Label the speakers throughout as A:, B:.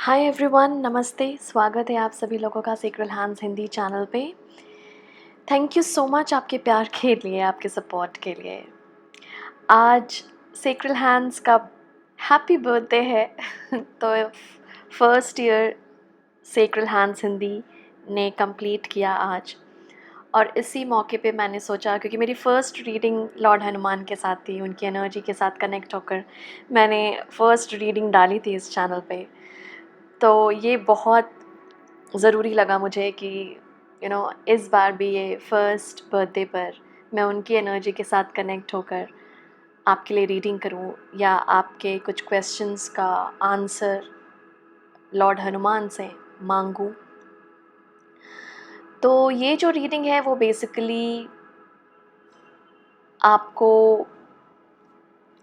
A: Hi everyone, नमस्ते। स्वागत है आप सभी लोगों का सेक्रेड हैंड्स हिंदी चैनल पे। थैंक यू सो मच आपके प्यार के लिए, आपके सपोर्ट के लिए। आज सेक्रेड हैंड्स का हैप्पी बर्थडे है तो first year sacred hands Hindi ने कंप्लीट किया आज। और इसी मौके पे मैंने सोचा, क्योंकि मेरी फ़र्स्ट रीडिंग लॉर्ड हनुमान के साथ थी, उनकी एनर्जी के साथ कनेक्ट होकर मैंने फ़र्स्ट रीडिंग डाली थी इस चैनल पे। तो ये बहुत ज़रूरी लगा मुझे कि इस बार भी ये फर्स्ट बर्थडे पर मैं उनकी एनर्जी के साथ कनेक्ट होकर आपके लिए रीडिंग करूं, या आपके कुछ क्वेश्चंस का आंसर लॉर्ड हनुमान से मांगूं। तो ये जो रीडिंग है वो बेसिकली आपको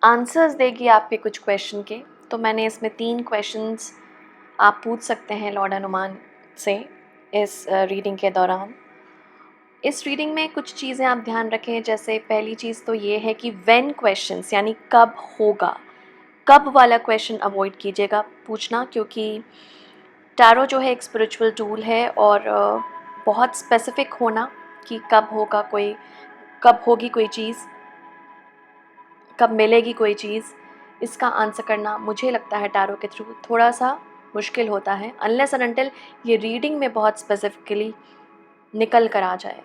A: आंसर्स देगी आपके कुछ क्वेश्चन के। तो मैंने इसमें 3 क्वेश्चंस आप पूछ सकते हैं लॉर्ड हनुमान से इस रीडिंग के दौरान। इस रीडिंग में कुछ चीज़ें आप ध्यान रखें। जैसे पहली चीज़ तो ये है कि व्हेन क्वेश्चंस, यानी कब होगा, कब वाला क्वेश्चन अवॉइड कीजिएगा पूछना, क्योंकि टैरो जो है एक स्पिरिचुअल टूल है और बहुत स्पेसिफिक होना कि कब होगा कोई, कब होगी कोई चीज़, कब मिलेगी कोई चीज़, इसका आंसर करना मुझे लगता है टैरो के थ्रू थोड़ा सा मुश्किल होता है, अनलेस एंड अनटिल ये रीडिंग में बहुत स्पेसिफिकली निकल कर आ जाए,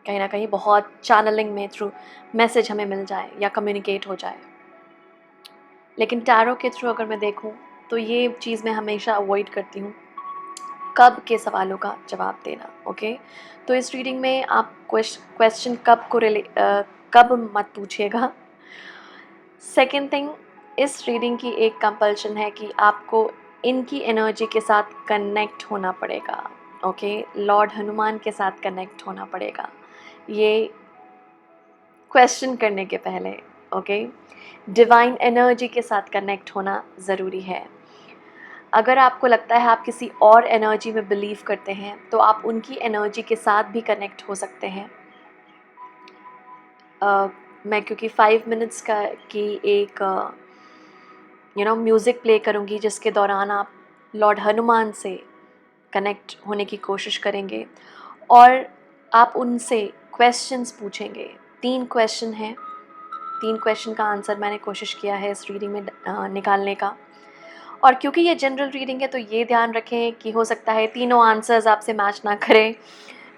A: कहीं ना कहीं बहुत चैनलिंग में थ्रू मैसेज हमें मिल जाए या कम्युनिकेट हो जाए। लेकिन टैरो के थ्रू अगर मैं देखूं तो ये चीज़ मैं हमेशा अवॉइड करती हूँ, कब के सवालों का जवाब देना। ओके, तो इस रीडिंग में आप क्वेश्चन कब मत पूछिएगा। सेकेंड थिंग, इस रीडिंग की एक कंपल्शन है कि आपको इनकी एनर्जी के साथ कनेक्ट होना पड़ेगा। ओके, लॉर्ड हनुमान के साथ कनेक्ट होना पड़ेगा ये क्वेश्चन करने के पहले। ओके, डिवाइन एनर्जी के साथ कनेक्ट होना ज़रूरी है। अगर आपको लगता है आप किसी और एनर्जी में बिलीव करते हैं तो आप उनकी एनर्जी के साथ भी कनेक्ट हो सकते हैं। मैं क्योंकि 5 मिनट्स का की एक म्यूज़िक प्ले करूँगी, जिसके दौरान आप लॉर्ड हनुमान से कनेक्ट होने की कोशिश करेंगे और आप उनसे क्वेश्चंस पूछेंगे। 3 क्वेश्चन हैं, 3 क्वेश्चन का आंसर मैंने कोशिश किया है इस रीडिंग में निकालने का। और क्योंकि ये जनरल रीडिंग है तो ये ध्यान रखें कि हो सकता है तीनों आंसर्स आपसे मैच ना करें,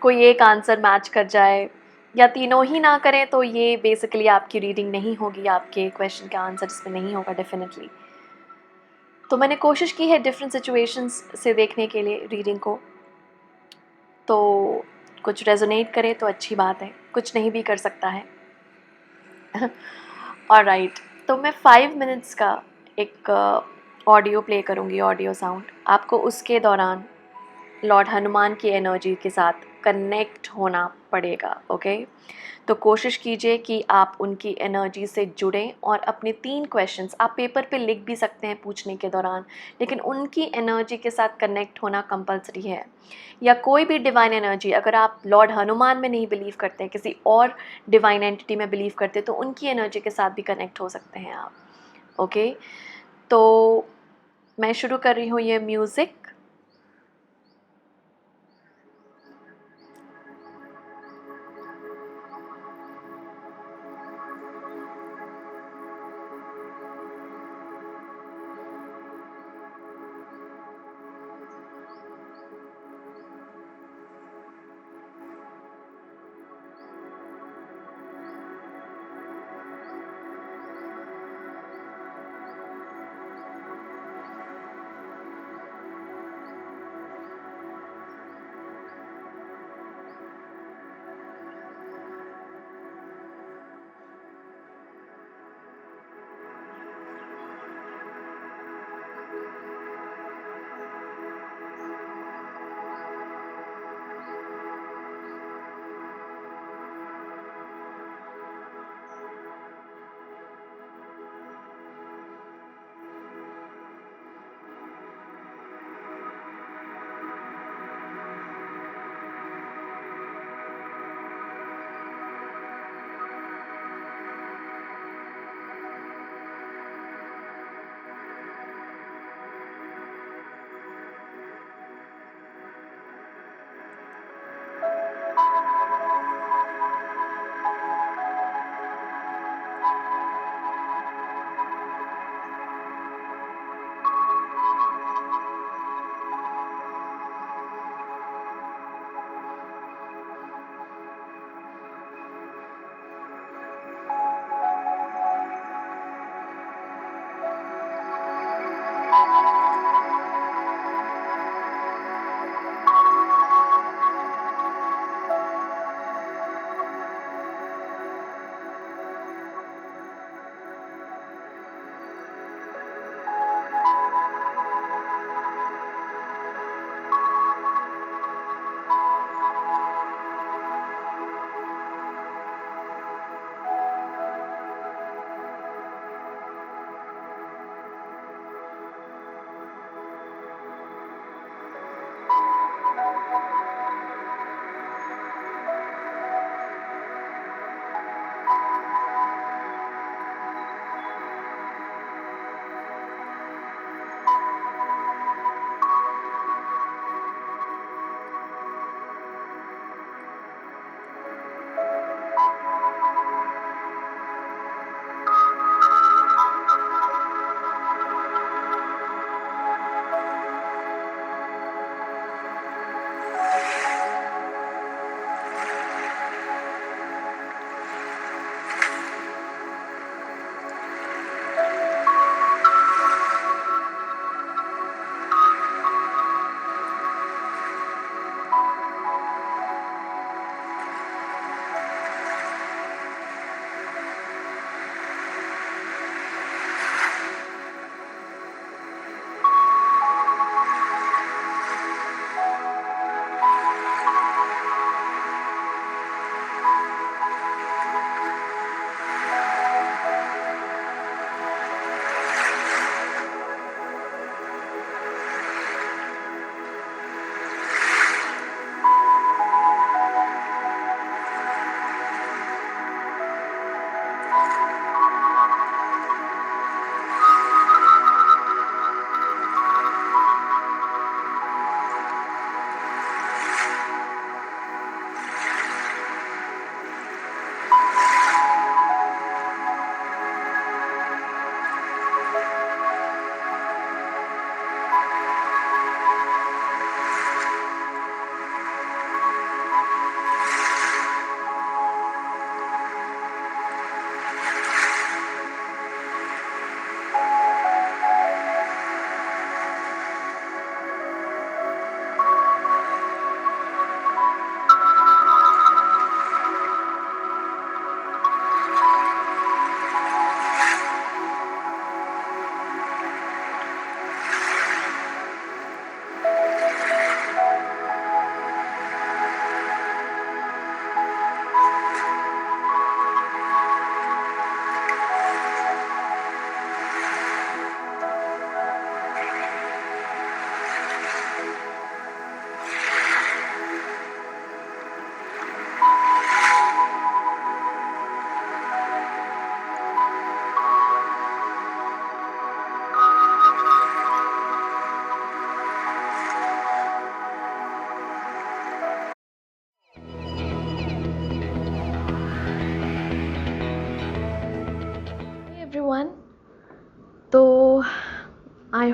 A: कोई एक आंसर मैच कर जाए, या तीनों ही ना करें तो ये बेसिकली आपकी रीडिंग नहीं होगी, आपके क्वेश्चन का आंसर इसमें नहीं होगा डेफिनेटली। तो मैंने कोशिश की है डिफरेंट सिचुएशंस से देखने के लिए रीडिंग को, तो कुछ रेजोनेट करे तो अच्छी बात है, कुछ नहीं भी कर सकता है। ऑलराइट, तो मैं 5 मिनट्स का एक ऑडियो प्ले करूँगी, ऑडियो साउंड। आपको उसके दौरान लॉर्ड हनुमान की एनर्जी के साथ कनेक्ट होना पड़ेगा। ओके, तो कोशिश कीजिए कि आप उनकी एनर्जी से जुड़ें और अपने 3 क्वेश्चंस आप पेपर पे लिख भी सकते हैं पूछने के दौरान, लेकिन उनकी एनर्जी के साथ कनेक्ट होना कंपलसरी है। या कोई भी डिवाइन एनर्जी, अगर आप लॉर्ड हनुमान में नहीं बिलीव करते हैं, किसी और डिवाइन एंटिटी में बिलीव करते हैं, तो उनकी एनर्जी के साथ भी कनेक्ट हो सकते हैं आप। ओके, तो मैं शुरू कर रही हूँ ये म्यूज़िक।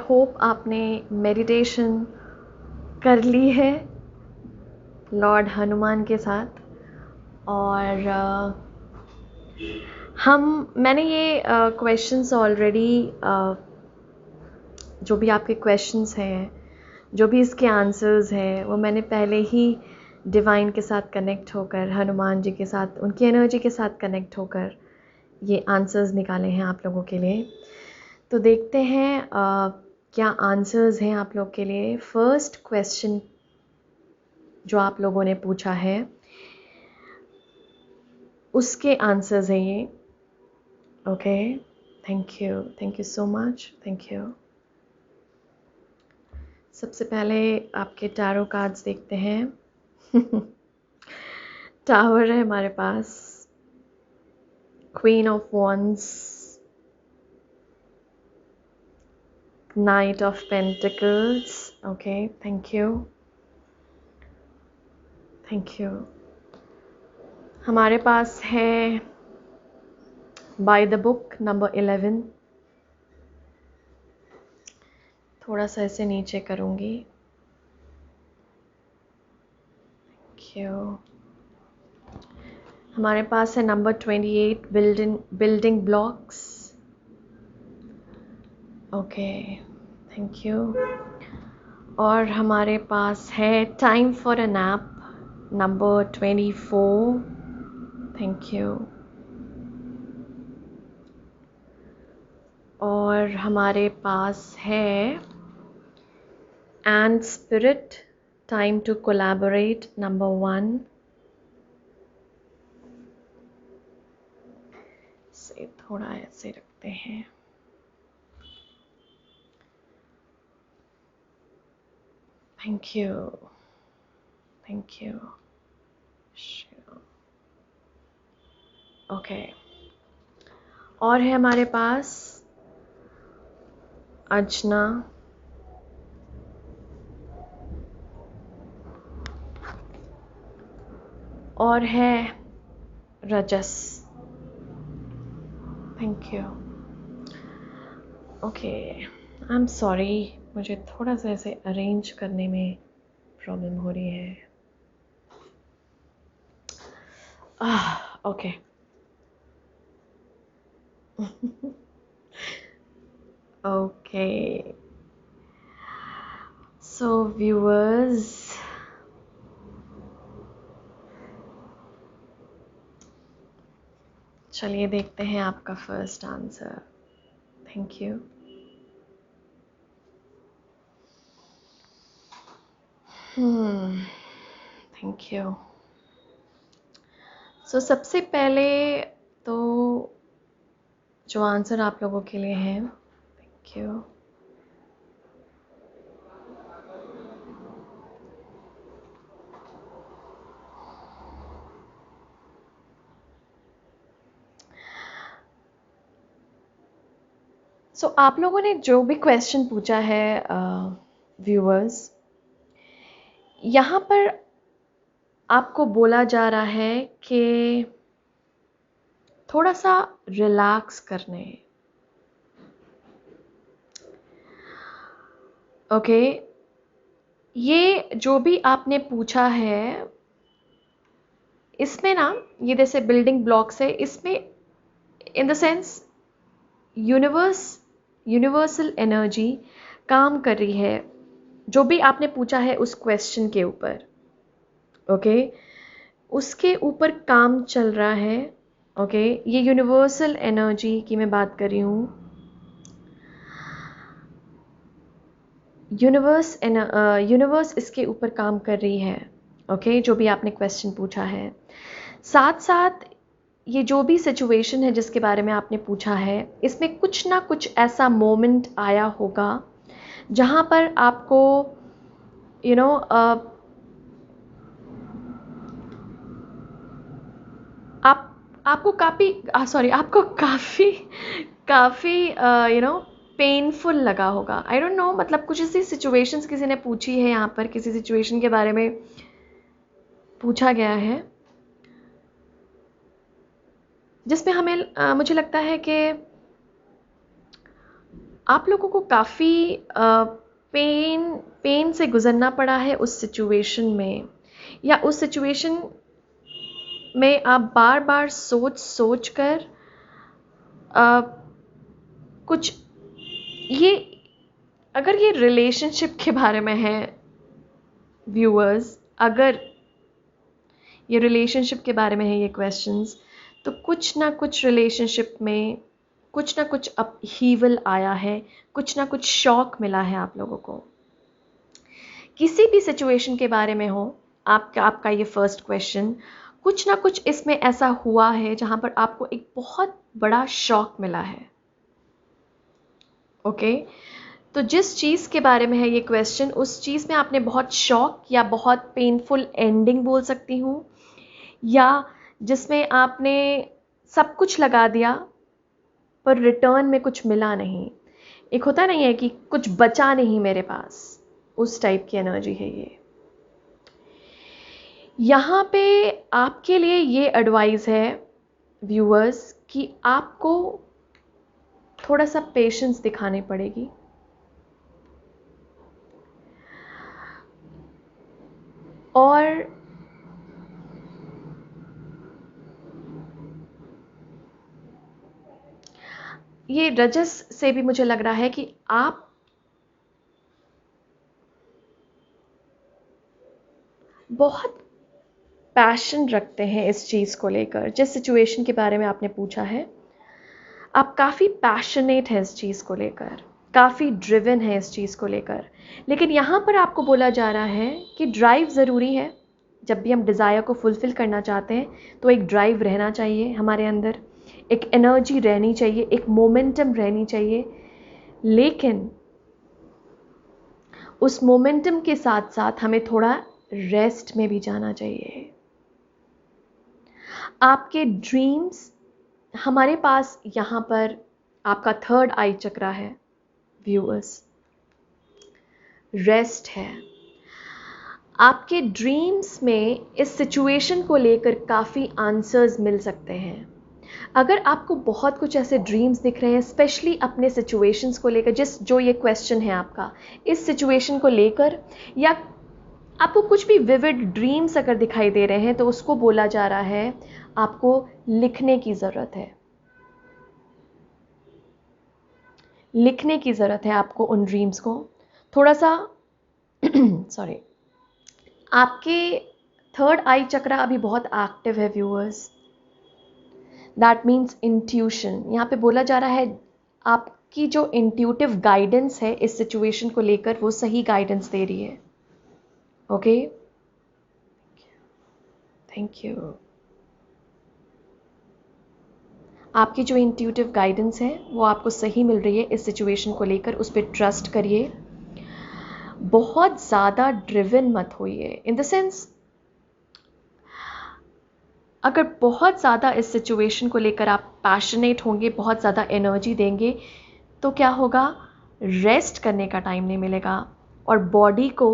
A: होप आपने मेडिटेशन कर ली है लॉर्ड हनुमान के साथ। और मैंने ये क्वेश्चंस ऑलरेडी, जो भी आपके क्वेश्चंस हैं, जो भी इसके आंसर्स हैं, वो मैंने पहले ही डिवाइन के साथ कनेक्ट होकर, हनुमान जी के साथ, उनकी एनर्जी के साथ कनेक्ट होकर ये आंसर्स निकाले हैं आप लोगों के लिए। तो देखते हैं क्या आंसर्स हैं आप लोग के लिए। फर्स्ट क्वेश्चन जो आप लोगों ने पूछा है उसके आंसर्स हैं ये। Okay, thank you so much, thank you. सबसे पहले आपके टैरो कार्ड्स देखते हैं। टावर है हमारे पास, queen of wands, knight of pentacles. Okay, thank you. हमारे पास है बाय द बुक नंबर 11। थोड़ा सा इसे नीचे करूँगी। Thank you. हमारे पास है number 28, building blocks. Okay, thank you. और हमारे पास है time for a nap number 24। Thank you. और हमारे पास है and spirit, time to collaborate number 1। से थोड़ा ऐसे रखते हैं। Thank you. ओके, और है हमारे पास अर्चना, और है रजस। Thank you. Okay, I am sorry, मुझे थोड़ा सा ऐसे अरेंज करने में प्रॉब्लम हो रही है। ओके। ओके, सो व्यूअर्स, चलिए देखते हैं आपका first answer. Thank you. Thank you. So सबसे पहले तो जो आंसर आप लोगों के लिए है, थैंक यू। सो आप लोगों ने जो भी क्वेश्चन पूछा है व्यूअर्स, यहाँ पर आपको बोला जा रहा है कि थोड़ा सा रिलैक्स करने। ओके, ये जो भी आपने पूछा है इसमें ना, ये जैसे बिल्डिंग ब्लॉक्स है, इसमें in the sense universal energy काम कर रही है जो भी आपने पूछा है उस क्वेश्चन के ऊपर। ओके, उसके ऊपर काम चल रहा है। ओके, ये यूनिवर्सल एनर्जी की मैं बात कर रही हूँ। यूनिवर्स इसके ऊपर काम कर रही है। ओके, जो भी आपने क्वेश्चन पूछा है, साथ साथ ये जो भी सिचुएशन है जिसके बारे में आपने पूछा है, इसमें कुछ ना कुछ ऐसा मोमेंट आया होगा जहाँ पर आपको आपको काफ़ी पेनफुल लगा होगा। आई डोंट नो, मतलब कुछ ऐसी सिचुएशंस किसी ने पूछी है, यहाँ पर किसी सिचुएशन के बारे में पूछा गया है जिसमें हमें मुझे लगता है कि आप लोगों को काफ़ी पेन से गुजरना पड़ा है उस सिचुएशन में, या उस सिचुएशन में आप बार बार सोच कर कुछ, ये अगर ये रिलेशनशिप के बारे में है व्यूअर्स, अगर ये रिलेशनशिप के बारे में है ये क्वेश्चंस, तो कुछ ना कुछ रिलेशनशिप में कुछ ना कुछ अपहीवल आया है, कुछ ना कुछ शॉक मिला है आप लोगों को। किसी भी सिचुएशन के बारे में हो, आपका ये फर्स्ट क्वेश्चन, कुछ ना कुछ इसमें ऐसा हुआ है जहां पर आपको एक बहुत बड़ा शॉक मिला है। ओके, तो जिस चीज़ के बारे में है ये क्वेश्चन, उस चीज़ में आपने बहुत शॉक या बहुत पेनफुल एंडिंग बोल सकती हूँ, या जिसमें आपने सब कुछ लगा दिया पर रिटर्न में कुछ मिला नहीं। एक होता नहीं है कि कुछ बचा नहीं मेरे पास, उस टाइप की एनर्जी है ये। यहाँ पे आपके लिए ये एडवाइस है व्यूअर्स कि आपको थोड़ा सा पेशेंस दिखानी पड़ेगी। और ये रजस से भी मुझे लग रहा है कि आप बहुत पैशन रखते हैं इस चीज़ को लेकर, जिस सिचुएशन के बारे में आपने पूछा है। आप काफ़ी पैशनेट हैं इस चीज़ को लेकर, काफ़ी ड्रिवन है इस चीज़ को लेकर। लेकिन यहाँ पर आपको बोला जा रहा है कि ड्राइव ज़रूरी है। जब भी हम डिज़ायर को फुलफ़िल करना चाहते हैं तो एक ड्राइव रहना चाहिए हमारे अंदर, एक एनर्जी रहनी चाहिए, एक मोमेंटम रहनी चाहिए। लेकिन उस मोमेंटम के साथ साथ हमें थोड़ा रेस्ट में भी जाना चाहिए। आपके ड्रीम्स, हमारे पास यहाँ पर आपका थर्ड आई चक्रा है व्यूअर्स, रेस्ट है। आपके ड्रीम्स में इस सिचुएशन को लेकर काफ़ी आंसर्स मिल सकते हैं। अगर आपको बहुत कुछ ऐसे ड्रीम्स दिख रहे हैं, स्पेशली अपने सिचुएशंस को लेकर, जो ये क्वेश्चन है आपका, इस सिचुएशन को लेकर, या आपको कुछ भी विविड ड्रीम्स अगर दिखाई दे रहे हैं, तो उसको बोला जा रहा है आपको लिखने की ज़रूरत है। लिखने की ज़रूरत है आपको उन ड्रीम्स को थोड़ा सा सॉरी। आपके थर्ड आई चक्रा अभी बहुत एक्टिव है व्यूअर्स। That means intuition. यहाँ पे बोला जा रहा है आपकी जो इंट्यूटिव गाइडेंस है इस सिचुएशन को लेकर, वो सही गाइडेंस दे रही है। Okay, thank you. आपकी जो इंट्यूटिव गाइडेंस है वो आपको सही मिल रही है इस सिचुएशन को लेकर, उस पर ट्रस्ट करिए। बहुत ज़्यादा ड्रिवन मत होइए, इन द सेंस अगर बहुत ज़्यादा इस सिचुएशन को लेकर आप पैशनेट होंगे, बहुत ज़्यादा एनर्जी देंगे, तो क्या होगा, रेस्ट करने का टाइम नहीं मिलेगा। और बॉडी को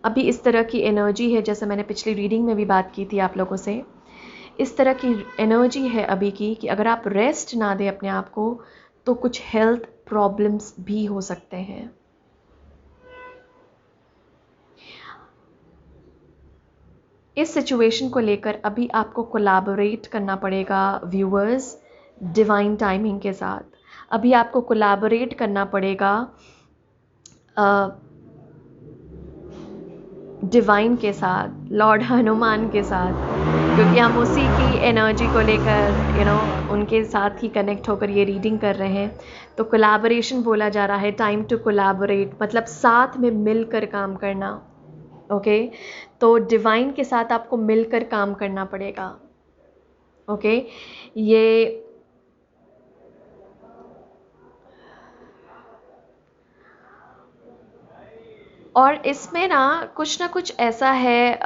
A: अभी इस तरह की एनर्जी है, जैसे मैंने पिछली रीडिंग में भी बात की थी आप लोगों से, इस तरह की एनर्जी है अभी की कि अगर आप रेस्ट ना दें अपने आप को, तो कुछ हेल्थ प्रॉब्लम्स भी हो सकते हैं। इस सिचुएशन को लेकर अभी आपको कोलैबोरेट करना पड़ेगा व्यूअर्स, डिवाइन टाइमिंग के साथ। अभी आपको कोलैबोरेट करना पड़ेगा डिवाइन के साथ, लॉर्ड हनुमान के साथ, क्योंकि हम उसी की एनर्जी को लेकर उनके साथ ही कनेक्ट होकर ये रीडिंग कर रहे हैं। तो कोलैबोरेशन बोला जा रहा है, टाइम टू कोलैबोरेट, मतलब साथ में मिलकर काम करना। ओके, तो डिवाइन के साथ आपको मिलकर काम करना पड़ेगा। ओके, ये और इसमें ना कुछ ऐसा है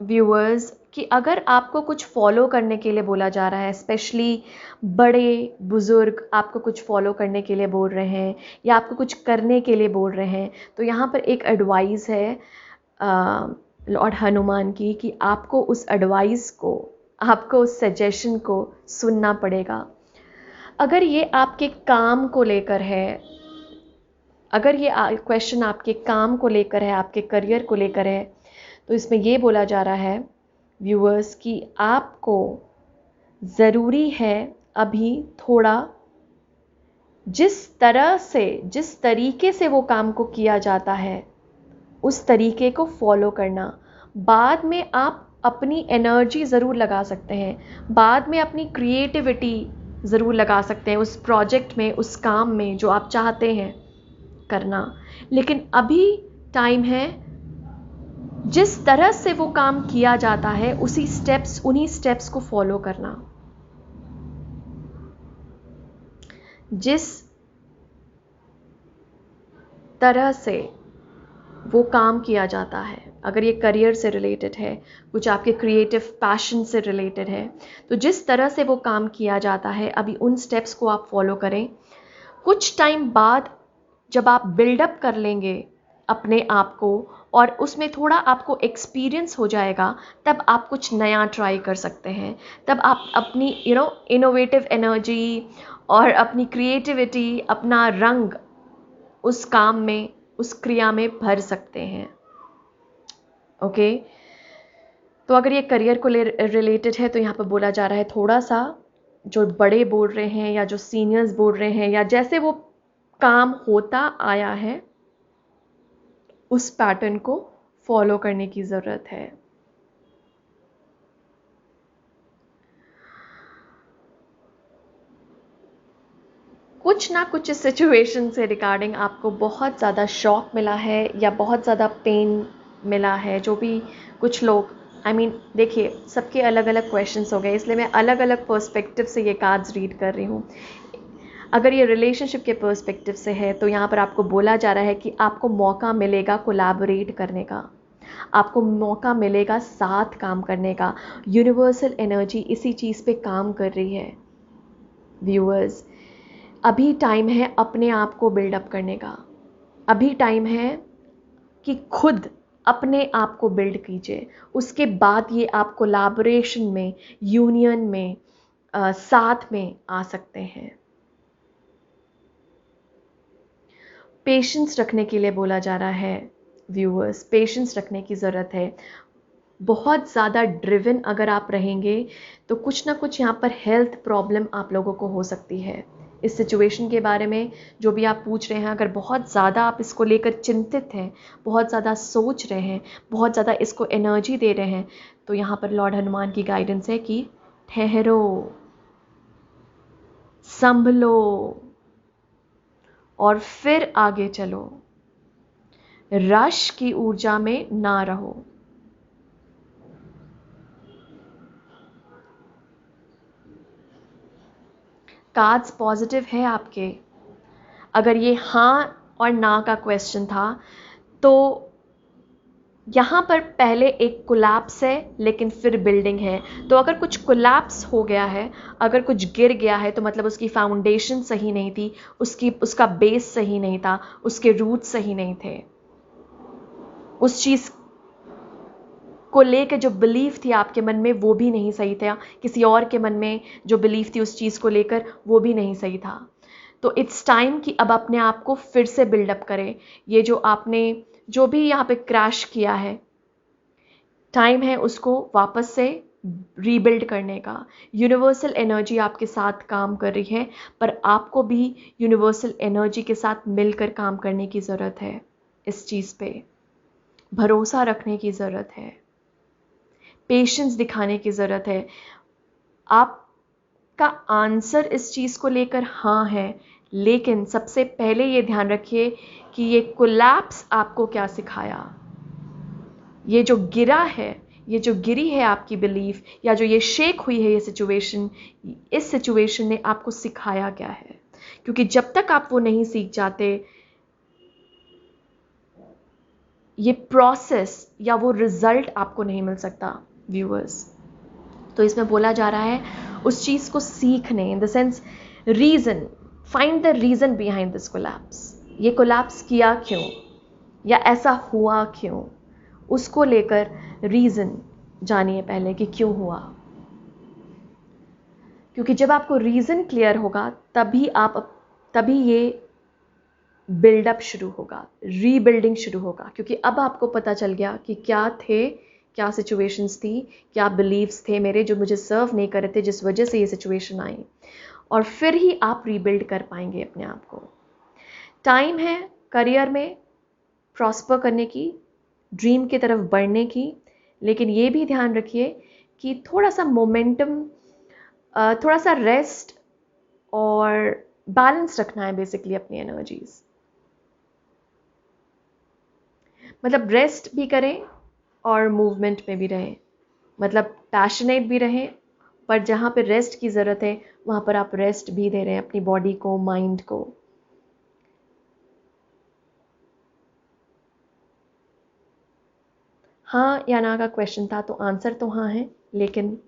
A: व्यूअर्स कि अगर आपको कुछ फॉलो करने के लिए बोला जा रहा है, स्पेशली बड़े बुज़ुर्ग आपको कुछ फॉलो करने के लिए बोल रहे हैं या आपको कुछ करने के लिए बोल रहे हैं, तो यहाँ पर एक एडवाइस है लॉर्ड हनुमान की कि आपको उस एडवाइस को, आपको उस सजेशन को सुनना पड़ेगा। अगर ये आपके काम को लेकर है, अगर ये क्वेश्चन आपके काम को लेकर है, आपके करियर को लेकर है, तो इसमें ये बोला जा रहा है व्यूअर्स कि आपको ज़रूरी है अभी थोड़ा जिस तरीके से वो काम को किया जाता है उस तरीके को फॉलो करना। बाद में आप अपनी एनर्जी ज़रूर लगा सकते हैं, बाद में अपनी क्रिएटिविटी ज़रूर लगा सकते हैं उस प्रोजेक्ट में, उस काम में जो आप चाहते हैं करना, लेकिन अभी टाइम है जिस तरह से वो काम किया जाता है उन्हीं स्टेप्स को फॉलो करना। जिस तरह से वो काम किया जाता है, अगर ये करियर से रिलेटेड है, कुछ आपके क्रिएटिव पैशन से रिलेटेड है, तो जिस तरह से वो काम किया जाता है अभी उन स्टेप्स को आप फॉलो करें। कुछ टाइम बाद जब आप बिल्डअप कर लेंगे अपने आप को और उसमें थोड़ा आपको एक्सपीरियंस हो जाएगा, तब आप कुछ नया ट्राई कर सकते हैं। तब आप अपनी इनोवेटिव एनर्जी और अपनी क्रिएटिविटी, अपना रंग उस काम में, उस क्रिया में भर सकते हैं। ओके, तो अगर ये करियर को रिलेटेड है तो यहाँ पर बोला जा रहा है थोड़ा सा जो बड़े बोल रहे हैं या जो सीनियर्स बोल रहे हैं या जैसे वो काम होता आया है उस पैटर्न को फॉलो करने की ज़रूरत है। कुछ ना कुछ इस सिचुएशन से रिगार्डिंग आपको बहुत ज़्यादा शॉक मिला है या बहुत ज़्यादा पेन मिला है। जो भी कुछ लोग देखिए सबके अलग अलग क्वेश्चंस हो गए, इसलिए मैं अलग अलग पर्सपेक्टिव से ये कार्ड्स रीड कर रही हूँ। अगर ये रिलेशनशिप के पर्सपेक्टिव से है तो यहाँ पर आपको बोला जा रहा है कि आपको मौका मिलेगा कोलैबोरेट करने का, आपको मौका मिलेगा साथ काम करने का। यूनिवर्सल एनर्जी इसी चीज़ पे काम कर रही है व्यूअर्स। अभी टाइम है अपने आप को बिल्डअप करने का, अभी टाइम है कि खुद अपने आप को बिल्ड कीजिए, उसके बाद ये आप कोलैबोरेशन में, यूनियन में, साथ में आ सकते हैं। पेशेंस रखने के लिए बोला जा रहा है व्यूअर्स, पेशेंस रखने की ज़रूरत है। बहुत ज़्यादा ड्रिवन अगर आप रहेंगे तो कुछ ना कुछ यहाँ पर हेल्थ प्रॉब्लम आप लोगों को हो सकती है। इस सिचुएशन के बारे में जो भी आप पूछ रहे हैं, अगर बहुत ज़्यादा आप इसको लेकर चिंतित हैं, बहुत ज़्यादा सोच रहे हैं, बहुत ज़्यादा इसको एनर्जी दे रहे हैं, तो यहाँ पर लॉर्ड हनुमान की गाइडेंस है कि ठहरो, संभलो और फिर आगे चलो। रश की ऊर्जा में ना रहो। कार्ड्स पॉजिटिव है आपके। अगर ये हाँ और ना का क्वेश्चन था तो यहाँ पर पहले एक कोलैप्स है लेकिन फिर बिल्डिंग है। तो अगर कुछ कोलैप्स हो गया है, अगर कुछ गिर गया है, तो मतलब उसकी फाउंडेशन सही नहीं थी, उसका बेस सही नहीं था, उसके रूट सही नहीं थे, उस चीज़ को लेकर जो बिलीफ थी आपके मन में वो भी नहीं सही था, किसी और के मन में जो बिलीफ थी उस चीज़ को लेकर वो भी नहीं सही था। तो इट्स टाइम कि अब अपने आप को फिर से बिल्डअप करें। ये जो आपने जो भी यहाँ पे क्रैश किया है, टाइम है उसको वापस से रीबिल्ड करने का। यूनिवर्सल एनर्जी आपके साथ काम कर रही है, पर आपको भी यूनिवर्सल एनर्जी के साथ मिलकर काम करने की ज़रूरत है। इस चीज़ पे भरोसा रखने की ज़रूरत है, पेशेंस दिखाने की ज़रूरत है। आपका आंसर इस चीज़ को लेकर हाँ है, लेकिन सबसे पहले ये ध्यान रखिए कि ये कोलैप्स आपको क्या सिखाया। ये जो गिरा है, ये जो गिरी है आपकी बिलीफ, या जो ये शेक हुई है ये सिचुएशन, इस सिचुएशन ने आपको सिखाया क्या है। क्योंकि जब तक आप वो नहीं सीख जाते, ये प्रोसेस या वो रिजल्ट आपको नहीं मिल सकता व्यूअर्स। तो इसमें बोला जा रहा है उस चीज़ को सीखने, in the sense reason, find the reason behind this collapse. ये कोलैप्स किया क्यों या ऐसा हुआ क्यों, उसको लेकर रीज़न जानिए पहले कि क्यों हुआ। क्योंकि जब आपको रीज़न क्लियर होगा तभी ये बिल्डअप शुरू होगा, रीबिल्डिंग शुरू होगा, क्योंकि अब आपको पता चल गया कि क्या सिचुएशंस थी, क्या बिलीव्स थे मेरे जो मुझे सर्व नहीं कर रहे थे, जिस वजह से ये सिचुएशन आई, और फिर ही आप रीबिल्ड कर पाएंगे अपने आप को। टाइम है करियर में प्रॉस्पर करने की, ड्रीम की तरफ बढ़ने की, लेकिन ये भी ध्यान रखिए कि थोड़ा सा मोमेंटम, थोड़ा सा रेस्ट और बैलेंस रखना है बेसिकली अपनी एनर्जीज। मतलब रेस्ट भी करें और मूवमेंट में भी रहें, मतलब पैशनेट भी रहें, पर जहाँ पे रेस्ट की ज़रूरत है वहाँ पर आप रेस्ट भी दे रहे हैं अपनी बॉडी को, माइंड को। हाँ या ना का क्वेश्चन था, तो आंसर तो हाँ है, लेकिन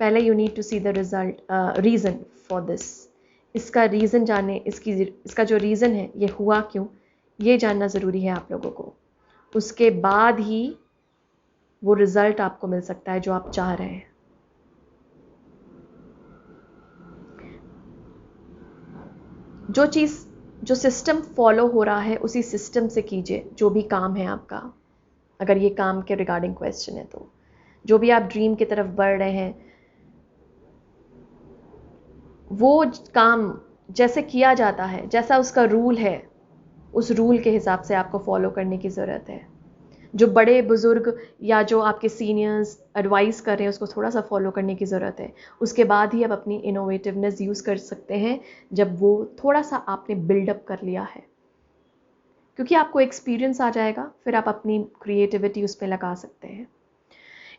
A: पहले you need to see the result, reason for this. इसका रीज़न जाने, इसका जो रीज़न है ये हुआ क्यों, ये जानना ज़रूरी है आप लोगों को। उसके बाद ही वो रिज़ल्ट आपको मिल सकता है जो आप चाह रहे हैं। जो सिस्टम फॉलो हो रहा है उसी सिस्टम से कीजिए जो भी काम है आपका। अगर ये काम के रिगार्डिंग क्वेश्चन है तो जो भी आप ड्रीम की तरफ बढ़ रहे हैं, वो काम जैसे किया जाता है, जैसा उसका रूल है, उस रूल के हिसाब से आपको फॉलो करने की ज़रूरत है। जो बड़े बुज़ुर्ग या जो आपके सीनियर्स एडवाइस कर रहे हैं उसको थोड़ा सा फॉलो करने की ज़रूरत है। उसके बाद ही आप अपनी इनोवेटिवनेस यूज़ कर सकते हैं, जब वो थोड़ा सा आपने बिल्डअप कर लिया है, क्योंकि आपको एक्सपीरियंस आ जाएगा, फिर आप अपनी क्रिएटिविटी उस पर लगा सकते हैं।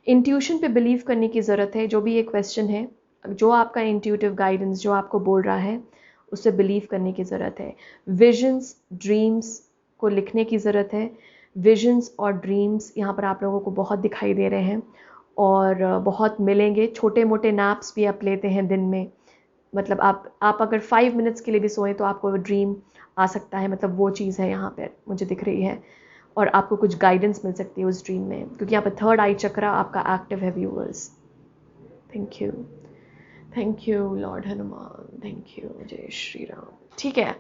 A: इंट्यूशन पे बिलीव करने की ज़रूरत है। जो भी ये क्वेश्चन है, जो आपका इंट्यूटिव गाइडेंस जो आपको बोल रहा है, उससे बिलीव करने की ज़रूरत है। विजन्स, ड्रीम्स को लिखने की ज़रूरत है। विजन्स और ड्रीम्स यहाँ पर आप लोगों को बहुत दिखाई दे रहे हैं और बहुत मिलेंगे। छोटे मोटे नैप्स भी आप लेते हैं दिन में, मतलब आप अगर 5 मिनट्स के लिए भी सोएं तो आपको ड्रीम आ सकता है, मतलब वो चीज़ है यहाँ पर मुझे दिख रही है, और आपको कुछ गाइडेंस मिल सकती है उस ड्रीम में, क्योंकि यहाँ पर थर्ड आई चक्रा आपका एक्टिव है viewers. Thank you lord Hanuman, thank you, जय श्री राम। ठीक है,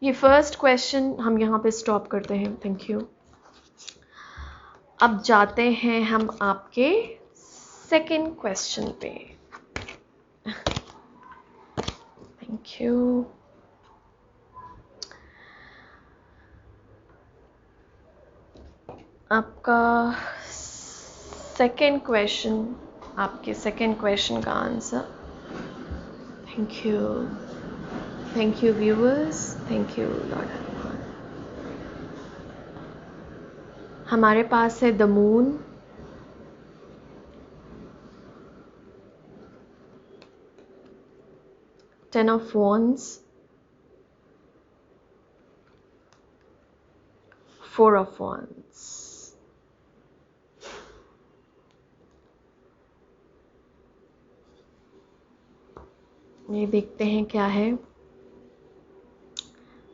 A: ये फर्स्ट क्वेश्चन हम यहाँ पे स्टॉप करते हैं, थैंक यू। अब जाते हैं हम आपके सेकंड क्वेश्चन पे, थैंक यू। आपका सेकंड क्वेश्चन, आपके सेकंड क्वेश्चन का answer, thank you viewers, thank you lord Hanuman. हमारे पास है the moon, ten of wands, four of wands. ये देखते हैं क्या है।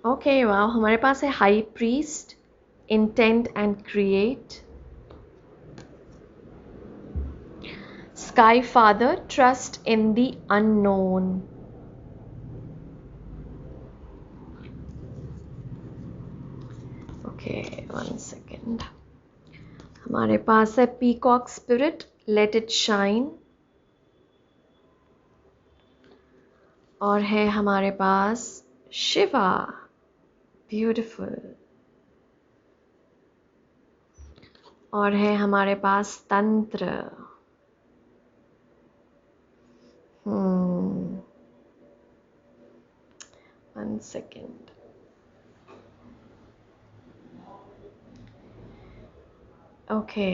A: ओके वाह, हमारे पास है high priest, intent and create, sky father, trust in the unknown, okay 1 second. हमारे पास है peacock spirit, let it shine, और है हमारे पास शिवा, ब्यूटीफुल, और है हमारे पास तंत्र। 1 second. Okay,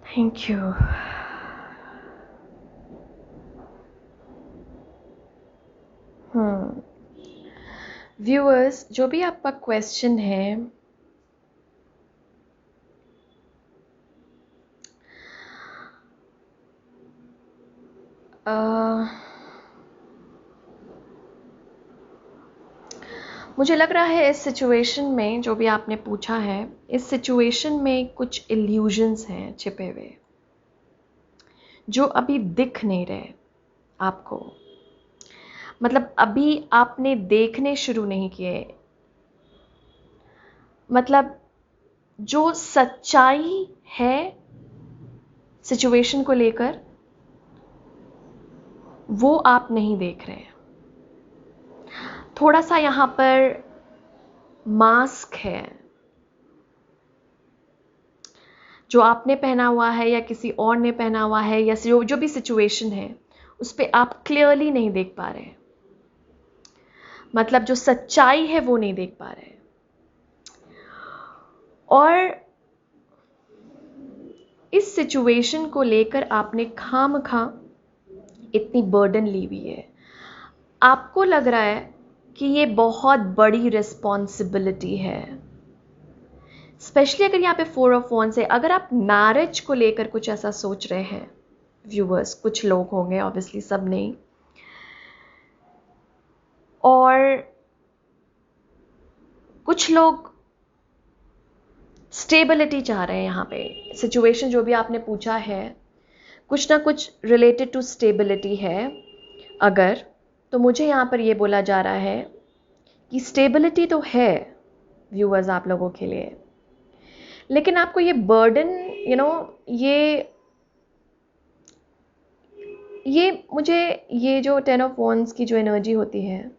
A: thank you. Viewers, जो भी आपका क्वेश्चन है, मुझे लग रहा है इस सिचुएशन में जो भी आपने पूछा है, इस सिचुएशन में कुछ इल्यूजन्स हैं छिपे हुए, जो अभी दिख नहीं रहे आपको, मतलब अभी आपने देखने शुरू नहीं किए, मतलब जो सच्चाई है सिचुएशन को लेकर वो आप नहीं देख रहे हैं। थोड़ा सा यहाँ पर मास्क है जो आपने पहना हुआ है या किसी और ने पहना हुआ है, या जो भी सिचुएशन है उस पर आप क्लियरली नहीं देख पा रहे, मतलब जो सच्चाई है वो नहीं देख पा रहे। और इस सिचुएशन को लेकर आपने खामखा इतनी बर्डन ली हुई है। आपको लग रहा है कि ये बहुत बड़ी रिस्पॉन्सिबिलिटी है, स्पेशली अगर यहाँ पे 4 ऑफ वॉन्ड्स है। अगर आप मैरिज को लेकर कुछ ऐसा सोच रहे हैं व्यूअर्स, कुछ लोग होंगे, ऑब्वियसली सब नहीं, और कुछ लोग स्टेबिलिटी चाह रहे हैं। यहाँ पे सिचुएशन जो भी आपने पूछा है कुछ ना कुछ रिलेटेड टू स्टेबिलिटी है अगर, तो मुझे यहाँ पर ये बोला जा रहा है कि स्टेबिलिटी तो है व्यूअर्स आप लोगों के लिए, लेकिन आपको ये बर्डन ये मुझे ये जो 10 ऑफ वॉन्ड्स की जो एनर्जी होती है,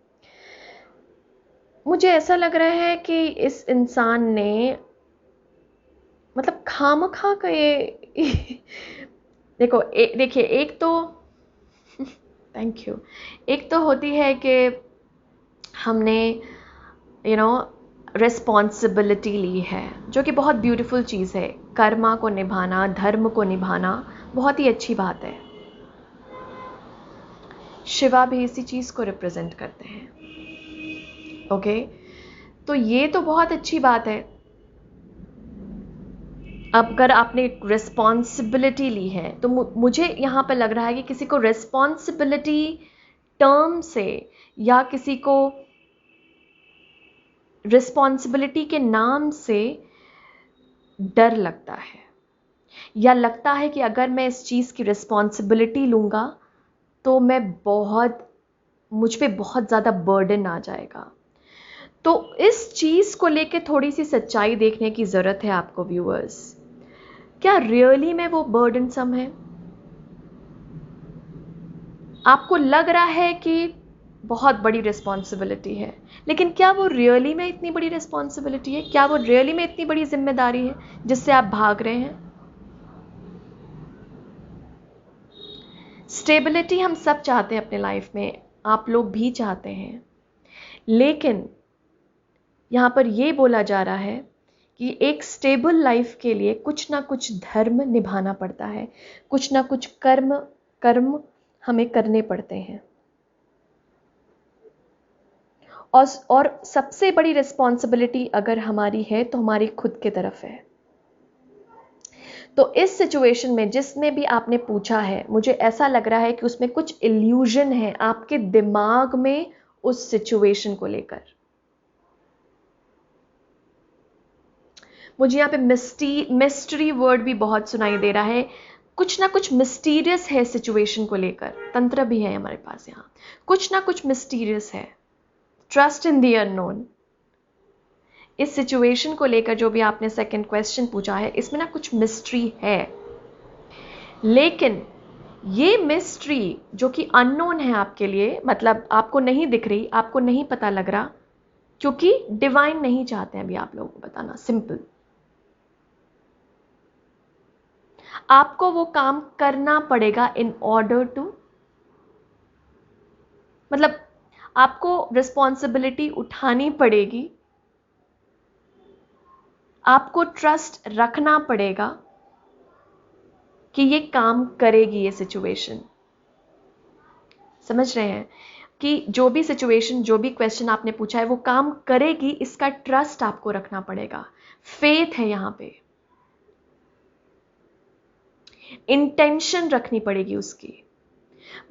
A: मुझे ऐसा लग रहा है कि इस इंसान ने मतलब खामखा का ये देखो देखिए, एक तो थैंक यू, एक तो होती है कि हमने रिस्पॉन्सिबिलिटी ली है, जो कि बहुत ब्यूटीफुल चीज़ है। कर्मा को निभाना, धर्म को निभाना बहुत ही अच्छी बात है। शिवा भी इसी चीज़ को रिप्रेजेंट करते हैं। ओके, तो ये तो बहुत अच्छी बात है। अब अगर आपने रिस्पॉन्सिबिलिटी ली है तो मुझे यहाँ पर लग रहा है कि किसी को रिस्पॉन्सिबिलिटी टर्म से या किसी को रिस्पॉन्सिबिलिटी के नाम से डर लगता है, या लगता है कि अगर मैं इस चीज़ की रिस्पॉन्सिबिलिटी लूँगा तो मुझ पे बहुत ज़्यादा बर्डन आ जाएगा। तो इस चीज़ को लेके थोड़ी सी सच्चाई देखने की ज़रूरत है आपको व्यूअर्स। क्या रियली में वो बर्डनसम है? आपको लग रहा है कि बहुत बड़ी रिस्पॉन्सिबिलिटी है, लेकिन क्या वो रियली में इतनी बड़ी रिस्पॉन्सिबिलिटी है? क्या वो रियली में इतनी बड़ी जिम्मेदारी है जिससे आप भाग रहे हैं? स्टेबिलिटी हम सब चाहते हैं अपने लाइफ में, आप लोग भी चाहते हैं, लेकिन यहाँ पर ये बोला जा रहा है कि एक स्टेबल लाइफ के लिए कुछ ना कुछ धर्म निभाना पड़ता है, कुछ ना कुछ कर्म हमें करने पड़ते हैं। और सबसे बड़ी रिस्पॉन्सिबिलिटी अगर हमारी है तो हमारी खुद की तरफ है। तो इस सिचुएशन में जिसमें भी आपने पूछा है, मुझे ऐसा लग रहा है कि उसमें कुछ इल्यूजन है आपके दिमाग में उस सिचुएशन को लेकर। मुझे यहाँ पे मिस्ट्री वर्ड भी बहुत सुनाई दे रहा है। कुछ ना कुछ मिस्टीरियस है सिचुएशन को लेकर। तंत्र भी है हमारे पास यहाँ, कुछ ना कुछ मिस्टीरियस है। Trust in the unknown. इस सिचुएशन को लेकर जो भी आपने सेकंड क्वेश्चन पूछा है, इसमें ना कुछ मिस्ट्री है, लेकिन ये मिस्ट्री जो कि अननोन है आपके लिए, मतलब आपको नहीं दिख रही, आपको नहीं पता लग रहा, क्योंकि डिवाइन नहीं चाहते हैं अभी आप लोगों को बताना। सिंपल, आपको वो काम करना पड़ेगा इन ऑर्डर टू, मतलब आपको रिस्पॉन्सिबिलिटी उठानी पड़ेगी, आपको ट्रस्ट रखना पड़ेगा कि ये काम करेगी ये सिचुएशन। समझ रहे हैं कि जो भी सिचुएशन, जो भी क्वेश्चन आपने पूछा है वो काम करेगी, इसका ट्रस्ट आपको रखना पड़ेगा। फेथ है यहाँ पे, इंटेंशन रखनी पड़ेगी उसकी।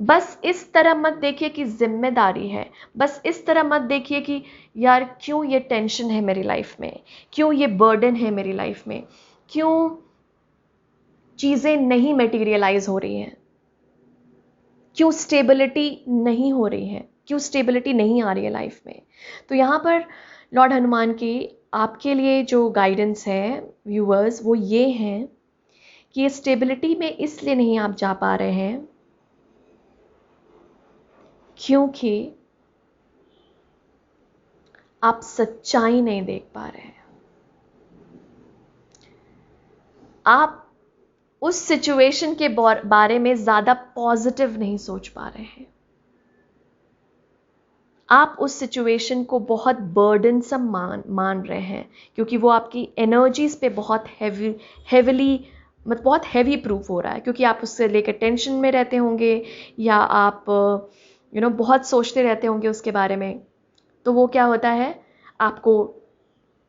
A: बस इस तरह मत देखिए कि जिम्मेदारी है, बस इस तरह मत देखिए कि यार क्यों ये टेंशन है मेरी लाइफ में, क्यों ये बर्डन है मेरी लाइफ में, क्यों चीज़ें नहीं मटेरियलाइज हो रही हैं। क्यों स्टेबिलिटी नहीं हो रही है, क्यों स्टेबिलिटी नहीं आ रही है लाइफ में। तो यहाँ पर लॉर्ड हनुमान की आपके लिए जो गाइडेंस है व्यूअर्स, वो ये हैं कि ये स्टेबिलिटी में इसलिए नहीं आप जा पा रहे हैं क्योंकि आप सच्चाई नहीं देख पा रहे हैं। आप उस सिचुएशन के बारे में ज़्यादा पॉजिटिव नहीं सोच पा रहे हैं। आप उस सिचुएशन को बहुत बर्डनसम मान रहे हैं क्योंकि वो आपकी एनर्जीज पे बहुत हेवीली मतलब बहुत हैवी प्रूफ हो रहा है, क्योंकि आप उससे लेकर टेंशन में रहते होंगे या आप बहुत सोचते रहते होंगे उसके बारे में। तो वो क्या होता है, आपको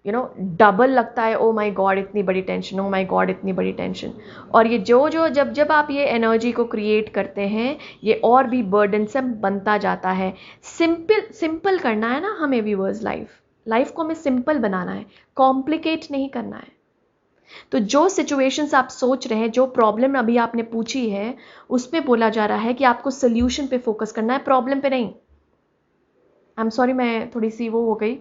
A: डबल लगता है, ओ माय गॉड इतनी बड़ी टेंशन, ओ माय गॉड इतनी बड़ी टेंशन। और ये जब आप ये एनर्जी को क्रिएट करते हैं, ये और भी बर्डनसम बनता जाता है। सिंपल करना है ना हमें व्यूअर्स, लाइफ को हमें सिंपल बनाना है, कॉम्प्लिकेट नहीं करना है। तो जो सिचुएशंस आप सोच रहे हैं, जो प्रॉब्लम अभी आपने पूछी है, उसमें बोला जा रहा है कि आपको सोल्यूशन पे फोकस करना है, प्रॉब्लम पे नहीं। आई एम सॉरी, मैं थोड़ी सी वो हो गई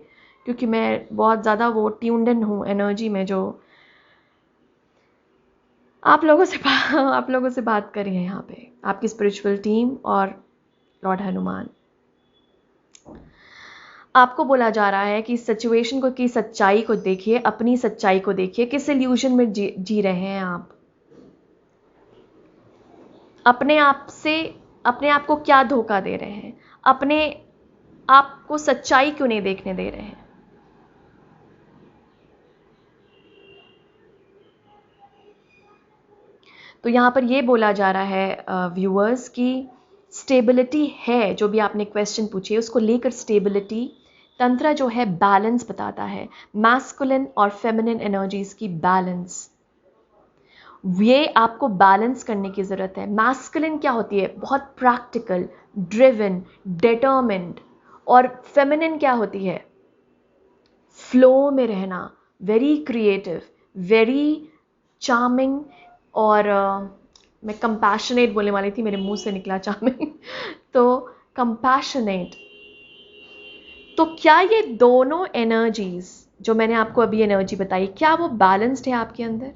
A: क्योंकि मैं बहुत ज़्यादा वो ट्यून्ड इन हूँ एनर्जी में, जो आप लोगों से बात करी है यहाँ पे, आपकी स्पिरिचुअल टीम और लॉर्ड हनुमान। आपको बोला जा रहा है कि सिचुएशन को, की सच्चाई को देखिए, अपनी सच्चाई को देखिए, किस इल्यूजन में जी रहे हैं आप। अपने आप को क्या धोखा दे रहे हैं, अपने आप को सच्चाई क्यों नहीं देखने दे रहे हैं। तो यहाँ पर ये बोला जा रहा है व्यूअर्स की स्टेबिलिटी है, जो भी आपने क्वेश्चन पूछे उसको लेकर स्टेबिलिटी। तंत्र जो है बैलेंस बताता है, मैस्कुलिन और फेमिनिन एनर्जीज की बैलेंस, ये आपको बैलेंस करने की ज़रूरत है। मैस्कुलिन क्या होती है, बहुत प्रैक्टिकल, ड्रिवन, डिटर्मिन्ड, और फेमिनिन क्या होती है, फ्लो में रहना, वेरी क्रिएटिव, वेरी चार्मिंग। और मैं कंपैशनेट बोलने वाली थी, मेरे मुंह से निकला चार्मिंग तो कंपैशनेट। तो क्या ये दोनों एनर्जीज जो मैंने आपको अभी एनर्जी बताई, क्या वो बैलेंस्ड है आपके अंदर?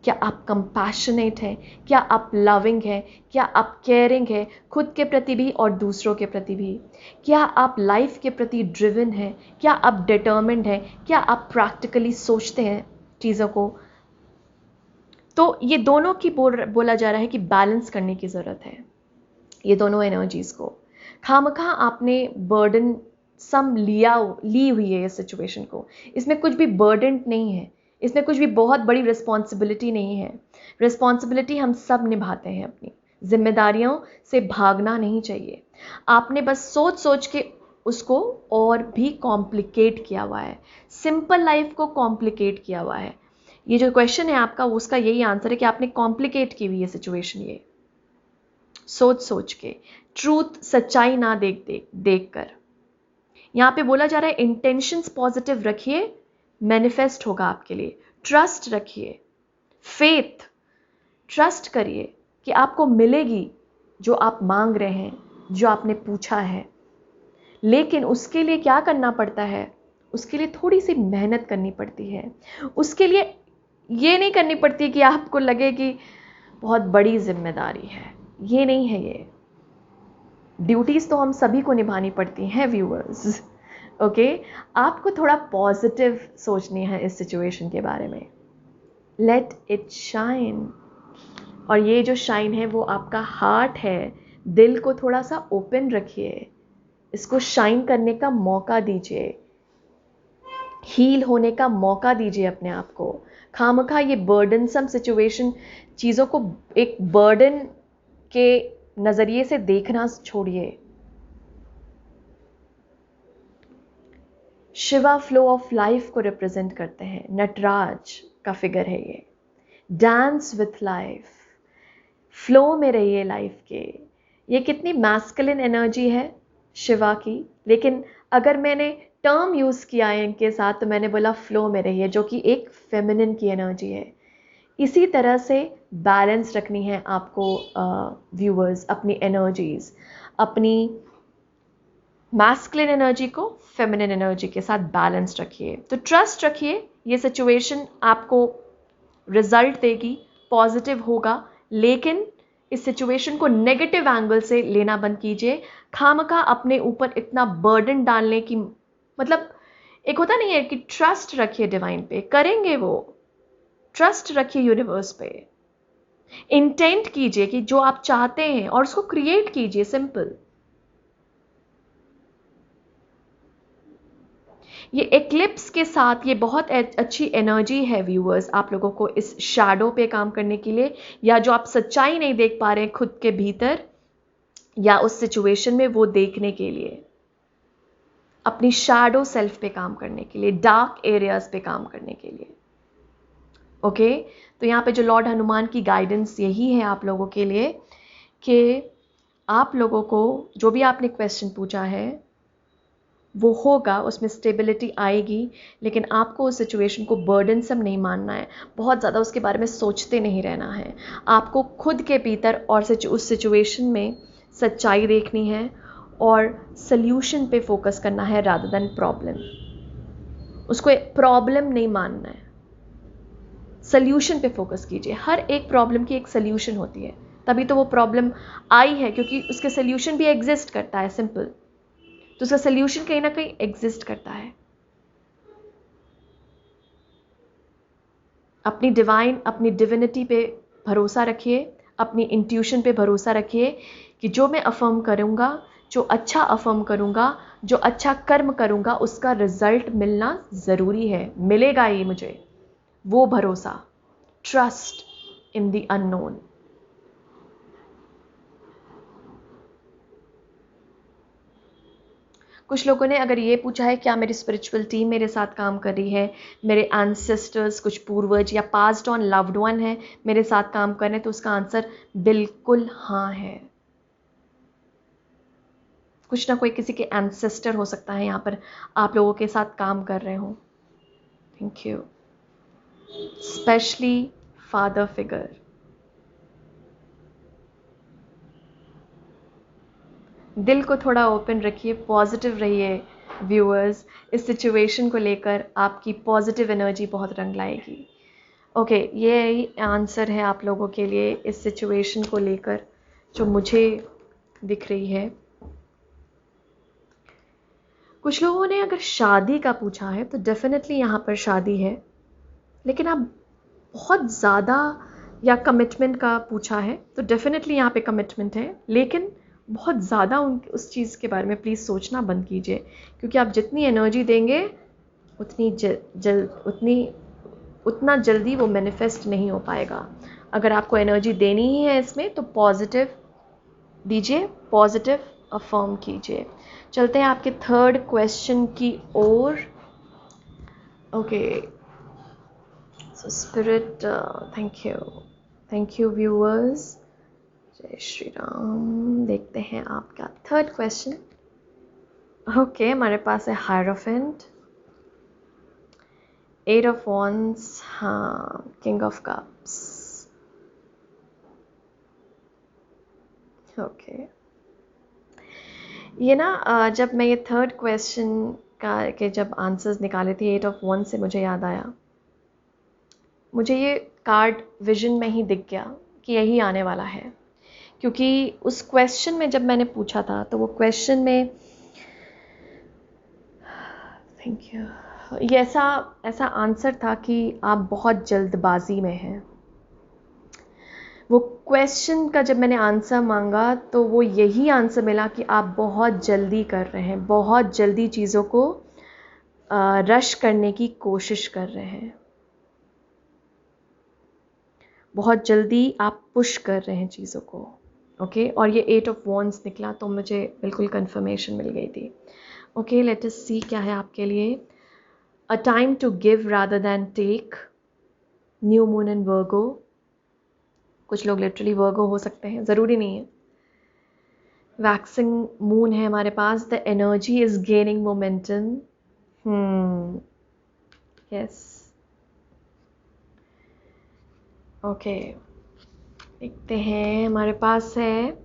A: क्या आप कंपैशनेट हैं? क्या आप लविंग हैं? क्या आप केयरिंग हैं, खुद के प्रति भी और दूसरों के प्रति भी? क्या आप लाइफ के प्रति ड्रिवन हैं? क्या आप डिटर्मिन्ड हैं? क्या आप प्रैक्टिकली सोचते हैं चीज़ों को? तो ये दोनों की बोला जा रहा है कि बैलेंस करने की ज़रूरत है ये दोनों एनर्जीज़ को। खामखा आपने बर्डन सम ली हुई है इस सिचुएशन को, इसमें कुछ भी बर्डन नहीं है, इसमें कुछ भी बहुत बड़ी रिस्पॉन्सिबिलिटी नहीं है। रिस्पॉन्सिबिलिटी हम सब निभाते हैं, अपनी जिम्मेदारियों से भागना नहीं चाहिए। आपने बस सोच सोच के उसको और भी कॉम्प्लिकेट किया हुआ है, सिंपल लाइफ को कॉम्प्लिकेट किया हुआ है। ये जो क्वेश्चन है आपका, उसका यही आंसर है कि आपने कॉम्प्लिकेट की हुई है सिचुएशन, ये सोच सोच के, ट्रूथ, सच्चाई ना देख कर। यहाँ पे बोला जा रहा है इंटेंशंस पॉजिटिव रखिए, मैनिफेस्ट होगा आपके लिए। ट्रस्ट रखिए, फेथ, ट्रस्ट करिए कि आपको मिलेगी जो आप मांग रहे हैं, जो आपने पूछा है। लेकिन उसके लिए क्या करना पड़ता है, उसके लिए थोड़ी सी मेहनत करनी पड़ती है। उसके लिए ये नहीं करनी पड़ती कि आपको लगे कि बहुत बड़ी जिम्मेदारी है, ये नहीं है। ये ड्यूटीज़ तो हम सभी को निभानी पड़ती हैं व्यूअर्स, ओके। आपको थोड़ा पॉजिटिव सोचनी है इस सिचुएशन के बारे में। Let it shine. और ये जो शाइन है वो आपका हार्ट है, दिल को थोड़ा सा ओपन रखिए, इसको शाइन करने का मौका दीजिए, हील होने का मौका दीजिए अपने आप को। खामखा ये बर्डनसम सिचुएशन, चीज़ों को एक बर्डन के नज़रिए से देखना छोड़िए। शिवा फ्लो ऑफ लाइफ को रिप्रेजेंट करते हैं, नटराज का फिगर है ये। डांस विथ लाइफ, फ्लो में रहिए लाइफ के। ये कितनी मैस्कुलिन एनर्जी है शिवा की, लेकिन अगर मैंने टर्म यूज़ किया है इनके साथ तो मैंने बोला फ्लो में रहिए, जो कि एक फेमिनिन की एनर्जी है। इसी तरह से बैलेंस रखनी है आपको व्यूअर्स, अपनी एनर्जीज, अपनी मैस्कुलिन एनर्जी को फेमिनिन एनर्जी के साथ बैलेंस रखिए। तो ट्रस्ट रखिए, ये सिचुएशन आपको रिजल्ट देगी, पॉजिटिव होगा, लेकिन इस सिचुएशन को नेगेटिव एंगल से लेना बंद कीजिए। खामखा अपने ऊपर इतना बर्डन डालने की, मतलब एक होता नहीं है कि ट्रस्ट रखिए डिवाइन पे, करेंगे वो, ट्रस्ट रखिए यूनिवर्स पे, इंटेंट कीजिए कि जो आप चाहते हैं और उसको क्रिएट कीजिए, सिंपल। ये एक्लिप्स के साथ ये बहुत अच्छी एनर्जी है व्यूअर्स, आप लोगों को इस शैडो पे काम करने के लिए, या जो आप सच्चाई नहीं देख पा रहे हैं खुद के भीतर या उस सिचुएशन में, वो देखने के लिए, अपनी शैडो सेल्फ पे काम करने के लिए, डार्क एरियाज पे काम करने के लिए। ओके, तो यहाँ पे जो लॉर्ड हनुमान की गाइडेंस यही है आप लोगों के लिए कि आप लोगों को जो भी आपने क्वेश्चन पूछा है वो होगा, उसमें स्टेबिलिटी आएगी, लेकिन आपको उस सिचुएशन को बर्डनसम नहीं मानना है, बहुत ज़्यादा उसके बारे में सोचते नहीं रहना है। आपको खुद के भीतर और उस सिचुएशन में सच्चाई देखनी है और सल्यूशन पे फोकस करना है रादर देन प्रॉब्लम। उसको प्रॉब्लम नहीं मानना है, सल्यूशन पे फोकस कीजिए। हर एक प्रॉब्लम की एक सल्यूशन होती है, तभी तो वो प्रॉब्लम आई है, क्योंकि उसके सल्यूशन भी एग्जिस्ट करता है, सिंपल। तो उसका सल्यूशन कहीं ना कहीं एग्जिस्ट करता है। अपनी डिवाइन, अपनी डिविनिटी पे भरोसा रखिए, अपनी इंट्यूशन पे भरोसा रखिए कि जो मैं अफर्म करूँगा, जो अच्छा अफर्म करूँगा, जो अच्छा कर्म करूँगा, उसका रिजल्ट मिलना ज़रूरी है, मिलेगा ही मुझे। वो भरोसा, ट्रस्ट इन द अननोन। कुछ लोगों ने अगर ये पूछा है क्या मेरी स्पिरिचुअल टीम मेरे साथ काम कर रही है, मेरे एंसेस्टर्स, कुछ पूर्वज या पास्ड ऑन लव्ड वन है मेरे साथ काम कर रहे हैं, तो उसका आंसर बिल्कुल हाँ है। कुछ ना कोई किसी के एंसेस्टर हो सकता है यहाँ पर आप लोगों के साथ काम कर रहे हो। Thank you. Specially father figure. दिल को थोड़ा ओपन रखिए, पॉजिटिव रहिए व्यूअर्स। इस सिचुएशन को लेकर आपकी पॉजिटिव एनर्जी बहुत रंग लाएगी। ओके, ये आंसर है आप लोगों के लिए इस सिचुएशन को लेकर जो मुझे दिख रही है। कुछ लोगों ने अगर शादी का पूछा है तो डेफिनेटली यहाँ पर शादी है, लेकिन आप बहुत ज़्यादा या कमिटमेंट का पूछा है तो डेफिनेटली यहाँ पे कमिटमेंट है, लेकिन बहुत ज़्यादा उस चीज़ के बारे में प्लीज़ सोचना बंद कीजिए, क्योंकि आप जितनी एनर्जी देंगे उतना जल्दी वो मैनिफेस्ट नहीं हो पाएगा। अगर आपको एनर्जी देनी ही है इसमें तो पॉजिटिव दीजिए, पॉजिटिव अफर्म कीजिए। चलते हैं आपके थर्ड क्वेश्चन की ओर। Okay, so spirit, thank you viewers. जय श्री राम। देखते हैं आपका थर्ड क्वेश्चन। ओके, हमारे पास है हायरोफेंट, 8 ऑफ वॉन्ड्स, हाँ, किंग ऑफ कप्स। ओके, ये ना जब मैं ये थर्ड क्वेश्चन का के जब आंसर्स निकाले थे 8 ऑफ वॉन्ड्स से, मुझे याद आया, मुझे ये कार्ड विजन में ही दिख गया कि यही आने वाला है, क्योंकि उस क्वेश्चन में जब मैंने पूछा था तो वो क्वेश्चन में, थैंक यू, ये ऐसा आंसर था कि आप बहुत जल्दबाजी में हैं। वो क्वेश्चन का जब मैंने आंसर मांगा तो वो यही आंसर मिला कि आप बहुत जल्दी कर रहे हैं, बहुत जल्दी चीज़ों को रश करने की कोशिश कर रहे हैं, बहुत जल्दी आप पुश कर रहे हैं चीज़ों को। ओके, और ये 8 ऑफ वॉन्ड्स निकला तो मुझे बिल्कुल कंफर्मेशन मिल गई थी। ओके, लेट अस सी क्या है आपके लिए। A time to give rather than take, new moon in Virgo. कुछ लोग लिटरली वर्गो हो सकते हैं, ज़रूरी नहीं है। वैक्सिंग मून है हमारे पास, the energy is gaining momentum. Yes, okay, देखते हैं। हमारे पास है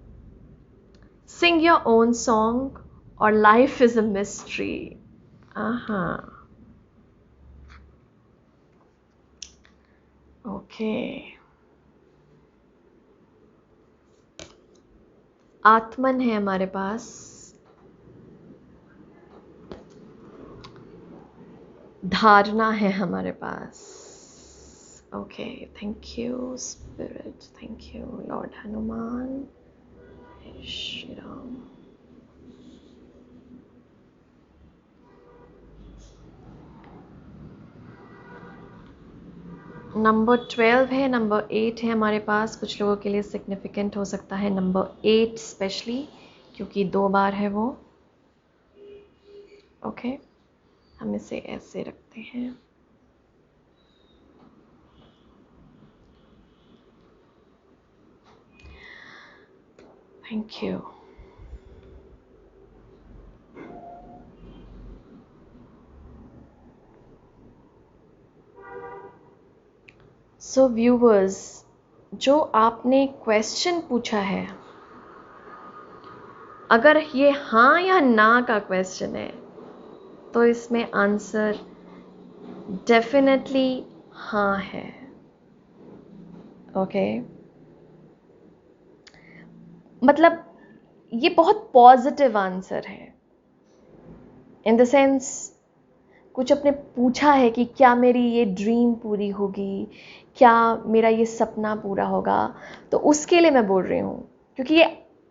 A: सिंग योर ओन सॉन्ग और life is a mystery. Okay, आत्मन है हमारे पास, धारणा है हमारे पास। Okay, thank you spirit, thank you lord Hanuman, Shri Ram. Number 12 है, नंबर 8 है हमारे पास। कुछ लोगों के लिए सिग्निफिकेंट हो सकता है नंबर 8 स्पेशली, क्योंकि 2 बार है वो। ओके, हम इसे ऐसे रखते हैं। Thank you. सो व्यूवर्स, जो आपने क्वेश्चन पूछा है, अगर ये हाँ या ना का क्वेश्चन है तो इसमें आंसर डेफिनेटली हाँ है। ओके, मतलब ये बहुत पॉजिटिव आंसर है, इन द सेंस कुछ आपने पूछा है कि क्या मेरी ये ड्रीम पूरी होगी, क्या मेरा ये सपना पूरा होगा, तो उसके लिए मैं बोल रही हूँ, क्योंकि ये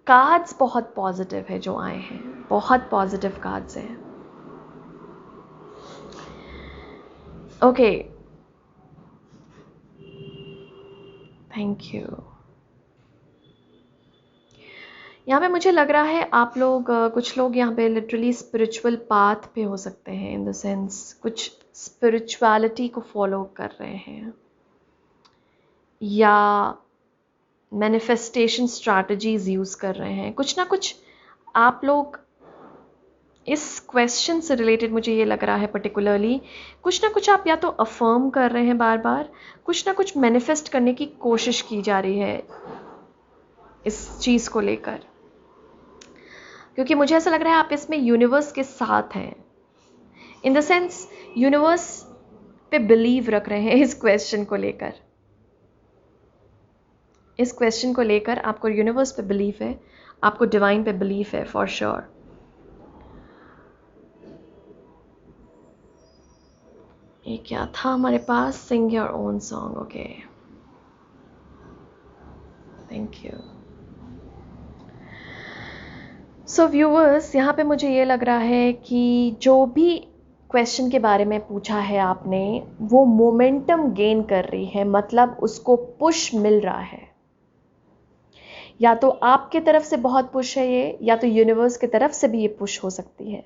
A: कार्ड्स बहुत पॉजिटिव है जो आए हैं, बहुत पॉजिटिव कार्ड्स हैं। Okay, thank you. यहाँ पे मुझे लग रहा है आप लोग कुछ लोग यहाँ पे लिटरली स्पिरिचुअल पाथ पे हो सकते हैं, इन द सेंस कुछ स्पिरिचुअलिटी को फॉलो कर रहे हैं या मैनिफेस्टेशन स्ट्रैटेजीज यूज़ कर रहे हैं। कुछ ना कुछ आप लोग इस क्वेश्चन से रिलेटेड, मुझे ये लग रहा है पर्टिकुलरली, कुछ ना कुछ आप या तो अफर्म कर रहे हैं बार बार, कुछ ना कुछ मैनिफेस्ट करने की कोशिश की जा रही है इस चीज़ को लेकर, क्योंकि मुझे ऐसा लग रहा है आप इसमें यूनिवर्स के साथ हैं, इन द सेंस यूनिवर्स पे बिलीव रख रहे हैं। इस क्वेश्चन को लेकर, इस क्वेश्चन को लेकर आपको यूनिवर्स पे बिलीफ है, आपको डिवाइन पे बिलीफ है फॉर श्योर। ये क्या था हमारे पास? Sing your own song. Okay, thank you. So viewers, यहाँ पे मुझे ये लग रहा है कि जो भी क्वेश्चन के बारे में पूछा है आपने, वो मोमेंटम गेन कर रही है, मतलब उसको पुश मिल रहा है। या तो आपके तरफ से बहुत पुश है ये, या तो यूनिवर्स की तरफ से भी ये पुश हो सकती है।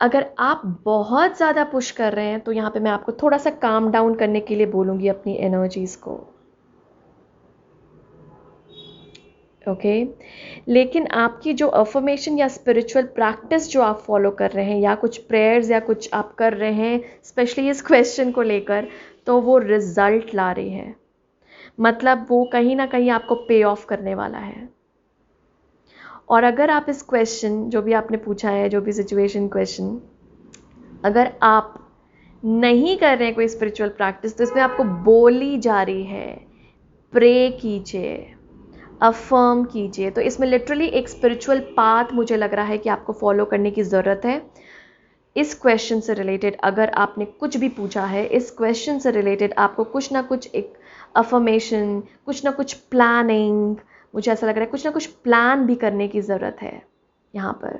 A: अगर आप बहुत ज़्यादा पुश कर रहे हैं तो यहाँ पे मैं आपको थोड़ा सा काम डाउन करने के लिए बोलूँगी अपनी एनर्जीज़ को। ओके, लेकिन आपकी जो अफर्मेशन या स्पिरिचुअल प्रैक्टिस जो आप फॉलो कर रहे हैं, या कुछ प्रेयर्स या कुछ आप कर रहे हैं स्पेशली इस क्वेश्चन को लेकर, तो वो रिजल्ट ला रही है, मतलब वो कहीं ना कहीं आपको पे ऑफ करने वाला है। और अगर आप इस क्वेश्चन जो भी आपने पूछा है, जो भी सिचुएशन क्वेश्चन, अगर आप नहीं कर रहे हैं कोई स्पिरिचुअल प्रैक्टिस, तो इसमें आपको बोली जा रही है प्रे कीजिए, अफर्म कीजिए। तो इसमें लिटरली एक स्पिरिचुअल पाथ मुझे लग रहा है कि आपको फॉलो करने की ज़रूरत है। इस क्वेश्चन से रिलेटेड अगर आपने कुछ भी पूछा है, इस क्वेश्चन से रिलेटेड आपको कुछ ना कुछ एक अफर्मेशन, कुछ ना कुछ प्लानिंग, मुझे ऐसा लग रहा है कुछ ना कुछ प्लान भी करने की ज़रूरत है यहाँ पर।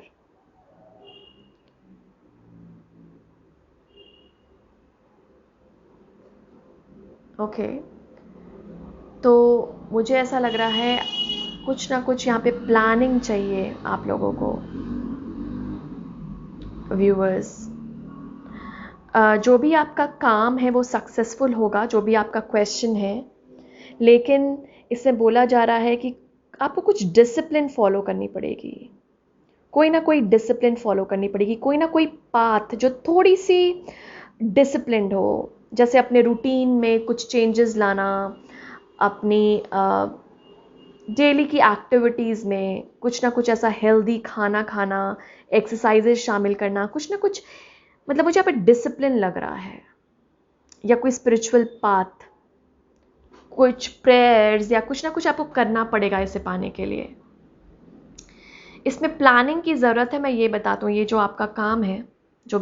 A: ओके, तो मुझे ऐसा लग रहा है कुछ ना कुछ यहाँ पे प्लानिंग चाहिए आप लोगों को व्यूअर्स। जो भी आपका काम है वो सक्सेसफुल होगा, जो भी आपका क्वेश्चन है, लेकिन इसमें बोला जा रहा है कि आपको कुछ डिसिप्लिन फॉलो करनी पड़ेगी, कोई ना कोई डिसिप्लिन फॉलो करनी पड़ेगी, कोई ना कोई पाथ जो थोड़ी सी डिसिप्लिन्ड हो, जैसे अपने रूटीन में कुछ चेंजेस लाना, अपनी डेली की एक्टिविटीज़ में कुछ ना कुछ ऐसा हेल्दी खाना खाना, एक्सरसाइजेज शामिल करना, कुछ ना कुछ, मतलब मुझे यहाँ पे डिसिप्लिन लग रहा है, या कोई स्पिरिचुअल पाथ, कुछ प्रेयर्स या कुछ ना कुछ आपको करना पड़ेगा इसे पाने के लिए। इसमें प्लानिंग की ज़रूरत है, मैं ये बताता हूँ। ये जो आपका काम है, जो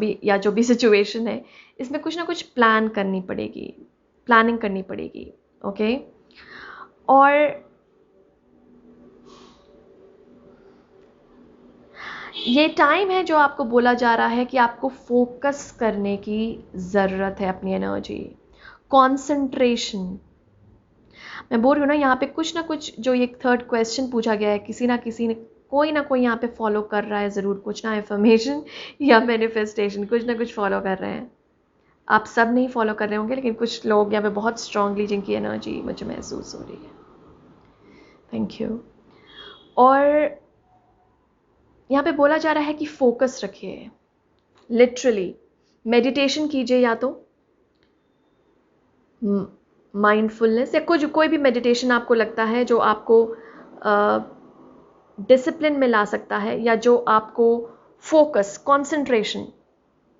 A: भी सिचुएशन है, इसमें कुछ ना कुछ प्लान करनी पड़ेगी, प्लानिंग करनी पड़ेगी। ओके, और ये टाइम है जो आपको बोला जा रहा है कि आपको फोकस करने की ज़रूरत है, अपनी एनर्जी, कॉन्सेंट्रेशन। मैं बोल रही हूँ ना, यहाँ पे कुछ ना कुछ, जो ये थर्ड क्वेश्चन पूछा गया है, किसी ना किसी ने, कोई ना कोई यहाँ पे फॉलो कर रहा है ज़रूर, कुछ ना एफर्मेशन या मैनिफेस्टेशन, कुछ ना कुछ फॉलो कर रहे हैं। आप सब नहीं फॉलो कर रहे होंगे, लेकिन कुछ लोग यहाँ पे बहुत स्ट्रांगली, जिनकी एनर्जी मुझे महसूस हो रही है। Thank you. और यहाँ पे बोला जा रहा है कि फोकस रखिए, लिटरली मेडिटेशन कीजिए, या तो माइंडफुलनेस, या कुछ कोई भी मेडिटेशन आपको लगता है जो आपको डिसिप्लिन में ला सकता है, या जो आपको फोकस, कंसंट्रेशन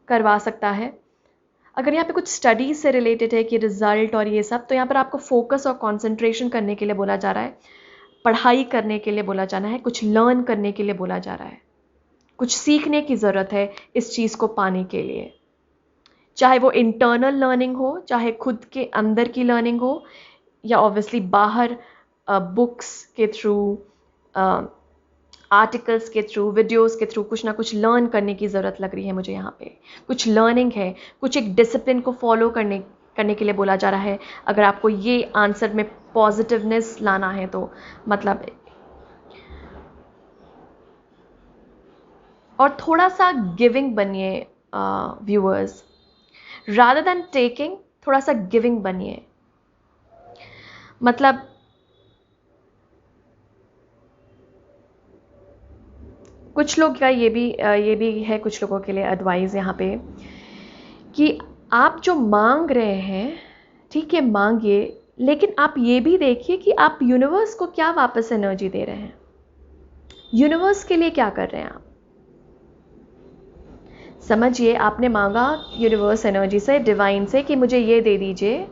A: करवा सकता है। अगर यहाँ पे कुछ स्टडीज से रिलेटेड है कि रिजल्ट और ये सब, तो यहाँ पर आपको फोकस और कंसंट्रेशन करने के लिए बोला जा रहा है, पढ़ाई करने के लिए बोला जाना है, कुछ लर्न करने के लिए बोला जा रहा है, कुछ सीखने की ज़रूरत है इस चीज़ को पाने के लिए, चाहे वो इंटरनल लर्निंग हो, चाहे खुद के अंदर की लर्निंग हो, या ऑब्वियसली बाहर बुक्स के थ्रू, आर्टिकल्स के थ्रू, वीडियोस के थ्रू कुछ ना कुछ लर्न करने की ज़रूरत लग रही है मुझे। यहाँ पे कुछ लर्निंग है, कुछ एक डिसिप्लिन को फॉलो करने के लिए बोला जा रहा है। अगर आपको ये आंसर में पॉजिटिवनेस लाना है तो मतलब, और थोड़ा सा गिविंग बनिए व्यूअर्स, रादर देन टेकिंग, थोड़ा सा गिविंग बनिए। मतलब कुछ लोग का ये भी है, कुछ लोगों के लिए एडवाइस यहाँ पे, कि आप जो मांग रहे हैं, ठीक है मांगिए, लेकिन आप ये भी देखिए कि आप यूनिवर्स को क्या वापस एनर्जी दे रहे हैं, यूनिवर्स के लिए क्या कर रहे हैं आप। समझिए, आपने मांगा यूनिवर्स एनर्जी से, डिवाइन से, कि मुझे ये दे दीजिए,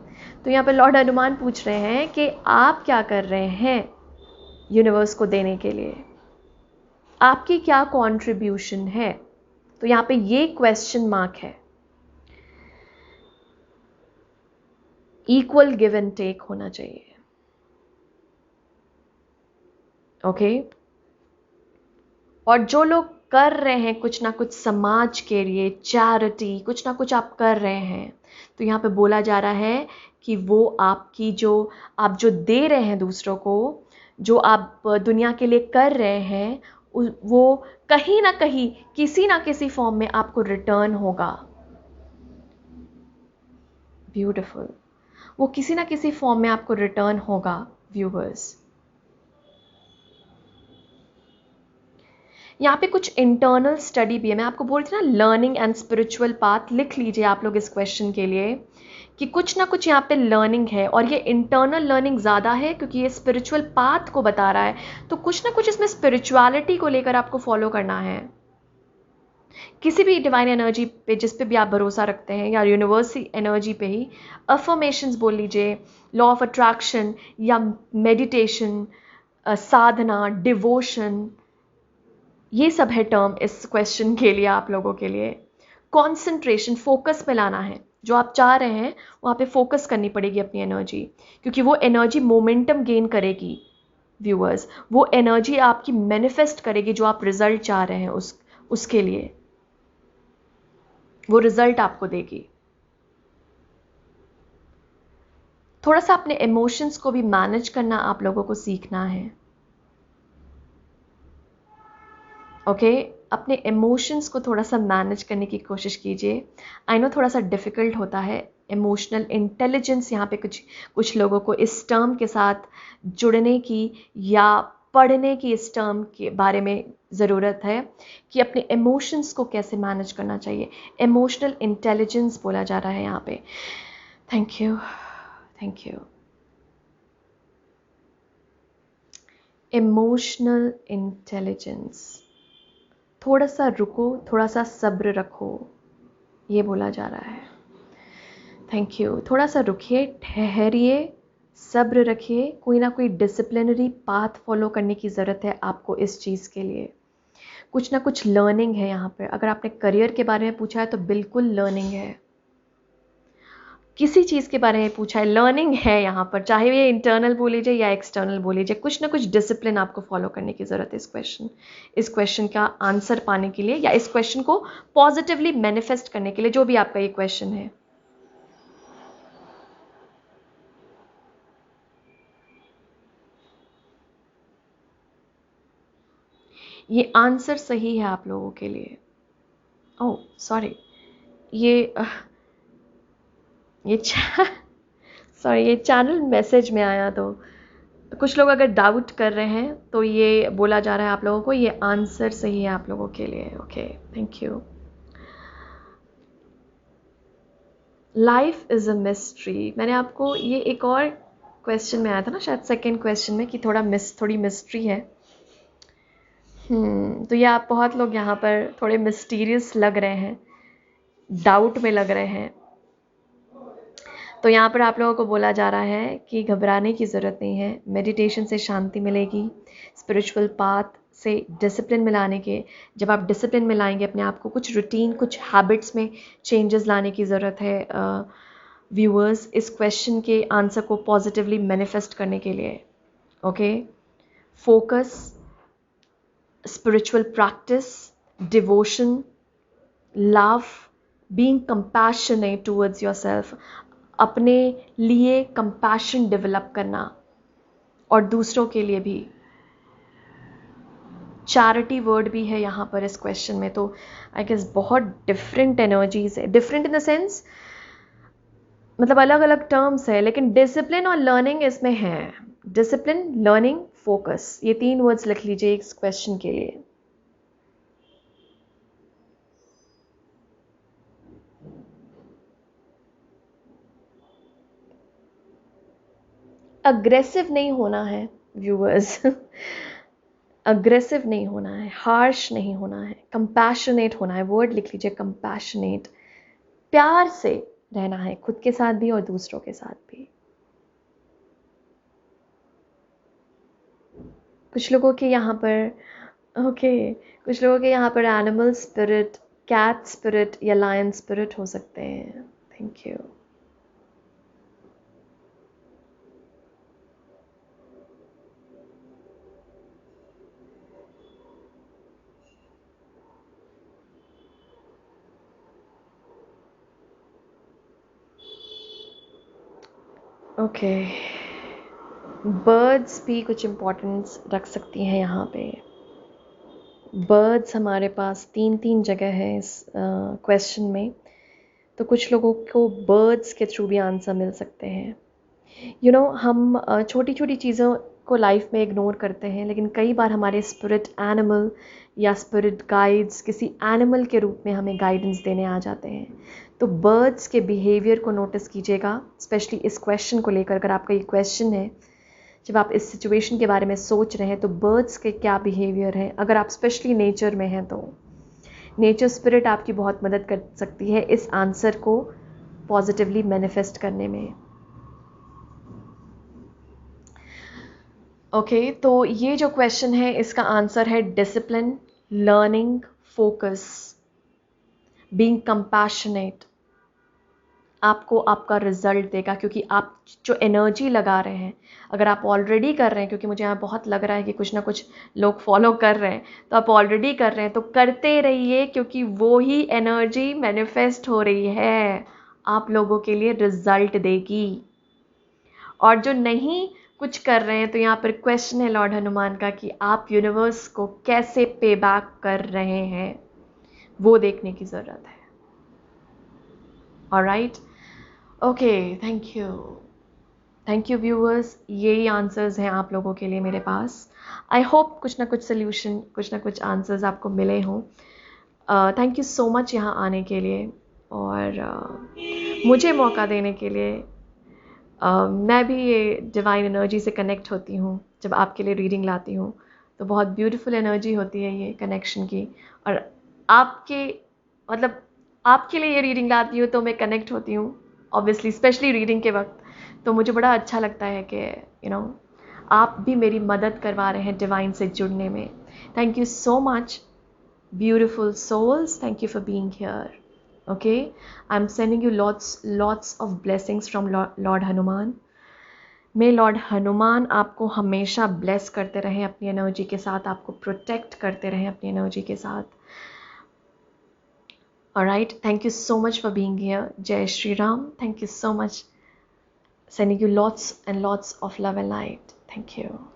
A: तो यहाँ पे लॉर्ड हनुमान पूछ रहे हैं कि आप क्या कर रहे हैं यूनिवर्स को देने के लिए, आपकी क्या कंट्रीब्यूशन है। तो यहाँ पे ये क्वेश्चन मार्क है। इक्वल गिव एंड टेक होना चाहिए। ओके, और जो लोग कर रहे हैं कुछ ना कुछ समाज के लिए, चैरिटी, कुछ ना कुछ आप कर रहे हैं, तो यहाँ पे बोला जा रहा है कि वो आपकी आप जो दे रहे हैं दूसरों को, जो आप दुनिया के लिए कर रहे हैं, वो कहीं ना कहीं, किसी ना किसी फॉर्म में आपको रिटर्न होगा। ब्यूटिफुल। वो किसी ना किसी फॉर्म में आपको रिटर्न होगा व्यूअर्स। यहाँ पे कुछ इंटरनल स्टडी भी है, मैं आपको बोल रही थी ना, लर्निंग एंड स्पिरिचुअल पाथ। लिख लीजिए आप लोग इस क्वेश्चन के लिए कि कुछ ना कुछ यहाँ पे लर्निंग है, और ये इंटरनल लर्निंग ज़्यादा है क्योंकि ये स्पिरिचुअल पाथ को बता रहा है, तो कुछ ना कुछ इसमें स्पिरिचुअलिटी को लेकर आपको फॉलो करना है। किसी भी डिवाइन एनर्जी पे, जिस पे भी आप भरोसा रखते हैं, या यूनिवर्सल एनर्जी पे ही अफर्मेशंस बोल लीजिए, लॉ ऑफ अट्रैक्शन, या मेडिटेशन, साधना, डिवोशन, ये सब है टर्म इस क्वेश्चन के लिए, आप लोगों के लिए। कंसंट्रेशन, फोकस में लाना है, जो आप चाह रहे हैं वहाँ पे फोकस करनी पड़ेगी अपनी एनर्जी, क्योंकि वो एनर्जी मोमेंटम गेन करेगी व्यूअर्स, वो एनर्जी आपकी मैनिफेस्ट करेगी, जो आप रिजल्ट चाह रहे हैं उसके लिए वो रिजल्ट आपको देगी। थोड़ा सा अपने इमोशंस को भी मैनेज करना आप लोगों को सीखना है। ओके, अपने इमोशंस को थोड़ा सा मैनेज करने की कोशिश कीजिए। आई नो थोड़ा सा डिफ़िकल्ट होता है। इमोशनल इंटेलिजेंस यहाँ पे कुछ लोगों को इस टर्म के साथ जुड़ने की या पढ़ने की इस टर्म के बारे में ज़रूरत है कि अपने इमोशंस को कैसे मैनेज करना चाहिए। इमोशनल इंटेलिजेंस बोला जा रहा है यहाँ पे। Thank you, thank you. Emotional intelligence. थोड़ा सा रुको, थोड़ा सा सब्र रखो, ये बोला जा रहा है। Thank you. थोड़ा सा रुकिए, ठहरिए, सब्र रखिए। कोई ना कोई डिसिप्लिनरी पाथ फॉलो करने की ज़रूरत है आपको इस चीज़ के लिए। कुछ ना कुछ लर्निंग है यहाँ पर। अगर आपने करियर के बारे में पूछा है तो बिल्कुल लर्निंग है। किसी चीज़ के बारे में पूछा है, लर्निंग है यहाँ पर, चाहे ये इंटरनल बोल लीजिए या एक्सटर्नल बोल लीजिए। कुछ ना कुछ डिसिप्लिन आपको फॉलो करने की ज़रूरत है इस क्वेश्चन का आंसर पाने के लिए, या इस क्वेश्चन को पॉजिटिवली मैनिफेस्ट करने के लिए, जो भी आपका ये क्वेश्चन है। ये आंसर सही है आप लोगों के लिए। ओह सॉरी, ये ये सॉरी, ये चैनल मैसेज में आया, तो कुछ लोग अगर डाउट कर रहे हैं तो ये बोला जा रहा है आप लोगों को, ये आंसर सही है आप लोगों के लिए। Okay, thank you. Life is a mystery. मैंने आपको ये एक और क्वेश्चन में आया था ना, शायद सेकंड क्वेश्चन में, कि थोड़ी मिस्ट्री है। तो ये आप बहुत लोग यहाँ पर थोड़े मिस्टीरियस लग रहे हैं, डाउट में लग रहे हैं। तो यहाँ पर आप लोगों को बोला जा रहा है कि घबराने की ज़रूरत नहीं है। मेडिटेशन से शांति मिलेगी, स्पिरिचुअल पाथ से डिसिप्लिन में लाने के, जब आप डिसिप्लिन में लाएंगे अपने आप को, कुछ रूटीन, कुछ हैबिट्स में चेंजेस लाने की ज़रूरत है व्यूअर्स, इस क्वेश्चन के आंसर को पॉजिटिवली मैनिफेस्ट करने के लिए। Okay, focus, spiritual practice, devotion, love, being compassionate towards yourself, अपने लिए कंपैशन डेवलप करना और दूसरों के लिए भी। चैरिटी वर्ड भी है यहाँ पर इस क्वेश्चन में। तो आई गेस बहुत डिफरेंट एनर्जीज है, डिफरेंट इन द सेंस मतलब अलग अलग टर्म्स है, लेकिन डिसिप्लिन और लर्निंग इसमें है। डिसिप्लिन, लर्निंग, फोकस, ये 3 वर्ड्स लिख लीजिए इस क्वेश्चन के लिए। अग्रेसिव नहीं होना है व्यूअर्स, अग्रेसिव नहीं होना है, हार्श नहीं होना है, कंपैशनेट होना है। वर्ड लिख लीजिए, कंपैशनेट। प्यार से रहना है, खुद के साथ भी और दूसरों के साथ भी। कुछ लोगों के यहाँ पर कुछ लोगों के यहाँ पर एनिमल स्पिरिट, कैट स्पिरिट या लायन स्पिरिट हो सकते हैं। Thank you. ओके, बर्ड्स भी कुछ इम्पोर्टेंस रख सकती हैं यहाँ पे। बर्ड्स हमारे पास 3 जगह है इस क्वेश्चन में, तो कुछ लोगों को बर्ड्स के थ्रू भी आंसर मिल सकते हैं। हम छोटी छोटी चीज़ों को लाइफ में इग्नोर करते हैं, लेकिन कई बार हमारे स्पिरिट एनिमल या स्पिरिट गाइड्स किसी एनिमल के रूप में हमें गाइडेंस देने आ जाते हैं। तो बर्ड्स के बिहेवियर को नोटिस कीजिएगा, स्पेशली इस क्वेश्चन को लेकर। अगर आपका ये क्वेश्चन है, जब आप इस सिचुएशन के बारे में सोच रहे हैं, तो बर्ड्स के क्या बिहेवियर है, अगर आप स्पेशली नेचर में हैं तो नेचर स्पिरिट आपकी बहुत मदद कर सकती है इस आंसर को पॉजिटिवली मैनिफेस्ट करने में। ओके, तो ये जो क्वेश्चन है इसका आंसर है discipline, learning, focus, being compassionate. आपको आपका रिजल्ट देगा, क्योंकि आप जो एनर्जी लगा रहे हैं, अगर आप ऑलरेडी कर रहे हैं, क्योंकि मुझे यहाँ बहुत लग रहा है कि कुछ ना कुछ लोग फॉलो कर रहे हैं, तो आप ऑलरेडी कर रहे हैं तो करते रहिए, क्योंकि वो ही एनर्जी मैनिफेस्ट हो रही है, आप लोगों के लिए रिजल्ट देगी। और जो नहीं कुछ कर रहे हैं, तो यहाँ पर क्वेश्चन है लॉर्ड हनुमान का कि आप यूनिवर्स को कैसे पे बैक कर रहे हैं, वो देखने की ज़रूरत है। Alright, okay, thank you viewers. यही आंसर्स हैं आप लोगों के लिए मेरे पास। आई होप कुछ ना कुछ सोल्यूशन, कुछ ना कुछ आंसर्स आपको मिले हों। थैंक यू सो मच यहाँ आने के लिए और मुझे मौका देने के लिए। मैं भी ये डिवाइन एनर्जी से कनेक्ट होती हूँ जब आपके लिए रीडिंग लाती हूँ, तो बहुत ब्यूटीफुल एनर्जी होती है ये कनेक्शन की। और आपके मतलब आपके लिए ये रीडिंग लाती हूँ तो मैं कनेक्ट होती हूँ ऑब्वियसली, स्पेशली रीडिंग के वक्त। तो मुझे बड़ा अच्छा लगता है कि आप भी मेरी मदद करवा रहे हैं डिवाइन से जुड़ने में। Thank you so much beautiful souls, thank you for being here. Okay, I'm sending you lots of blessings from Lord Hanuman. May Lord Hanuman आपको हमेशा bless करते रहें अपनी एनर्जी के साथ, आपको protect करते रहें अपनी एनर्जी के साथ। Alright, thank you so much for being here. Jai Shri Ram. Thank you so much. Sending you lots and lots of love and light. Thank you.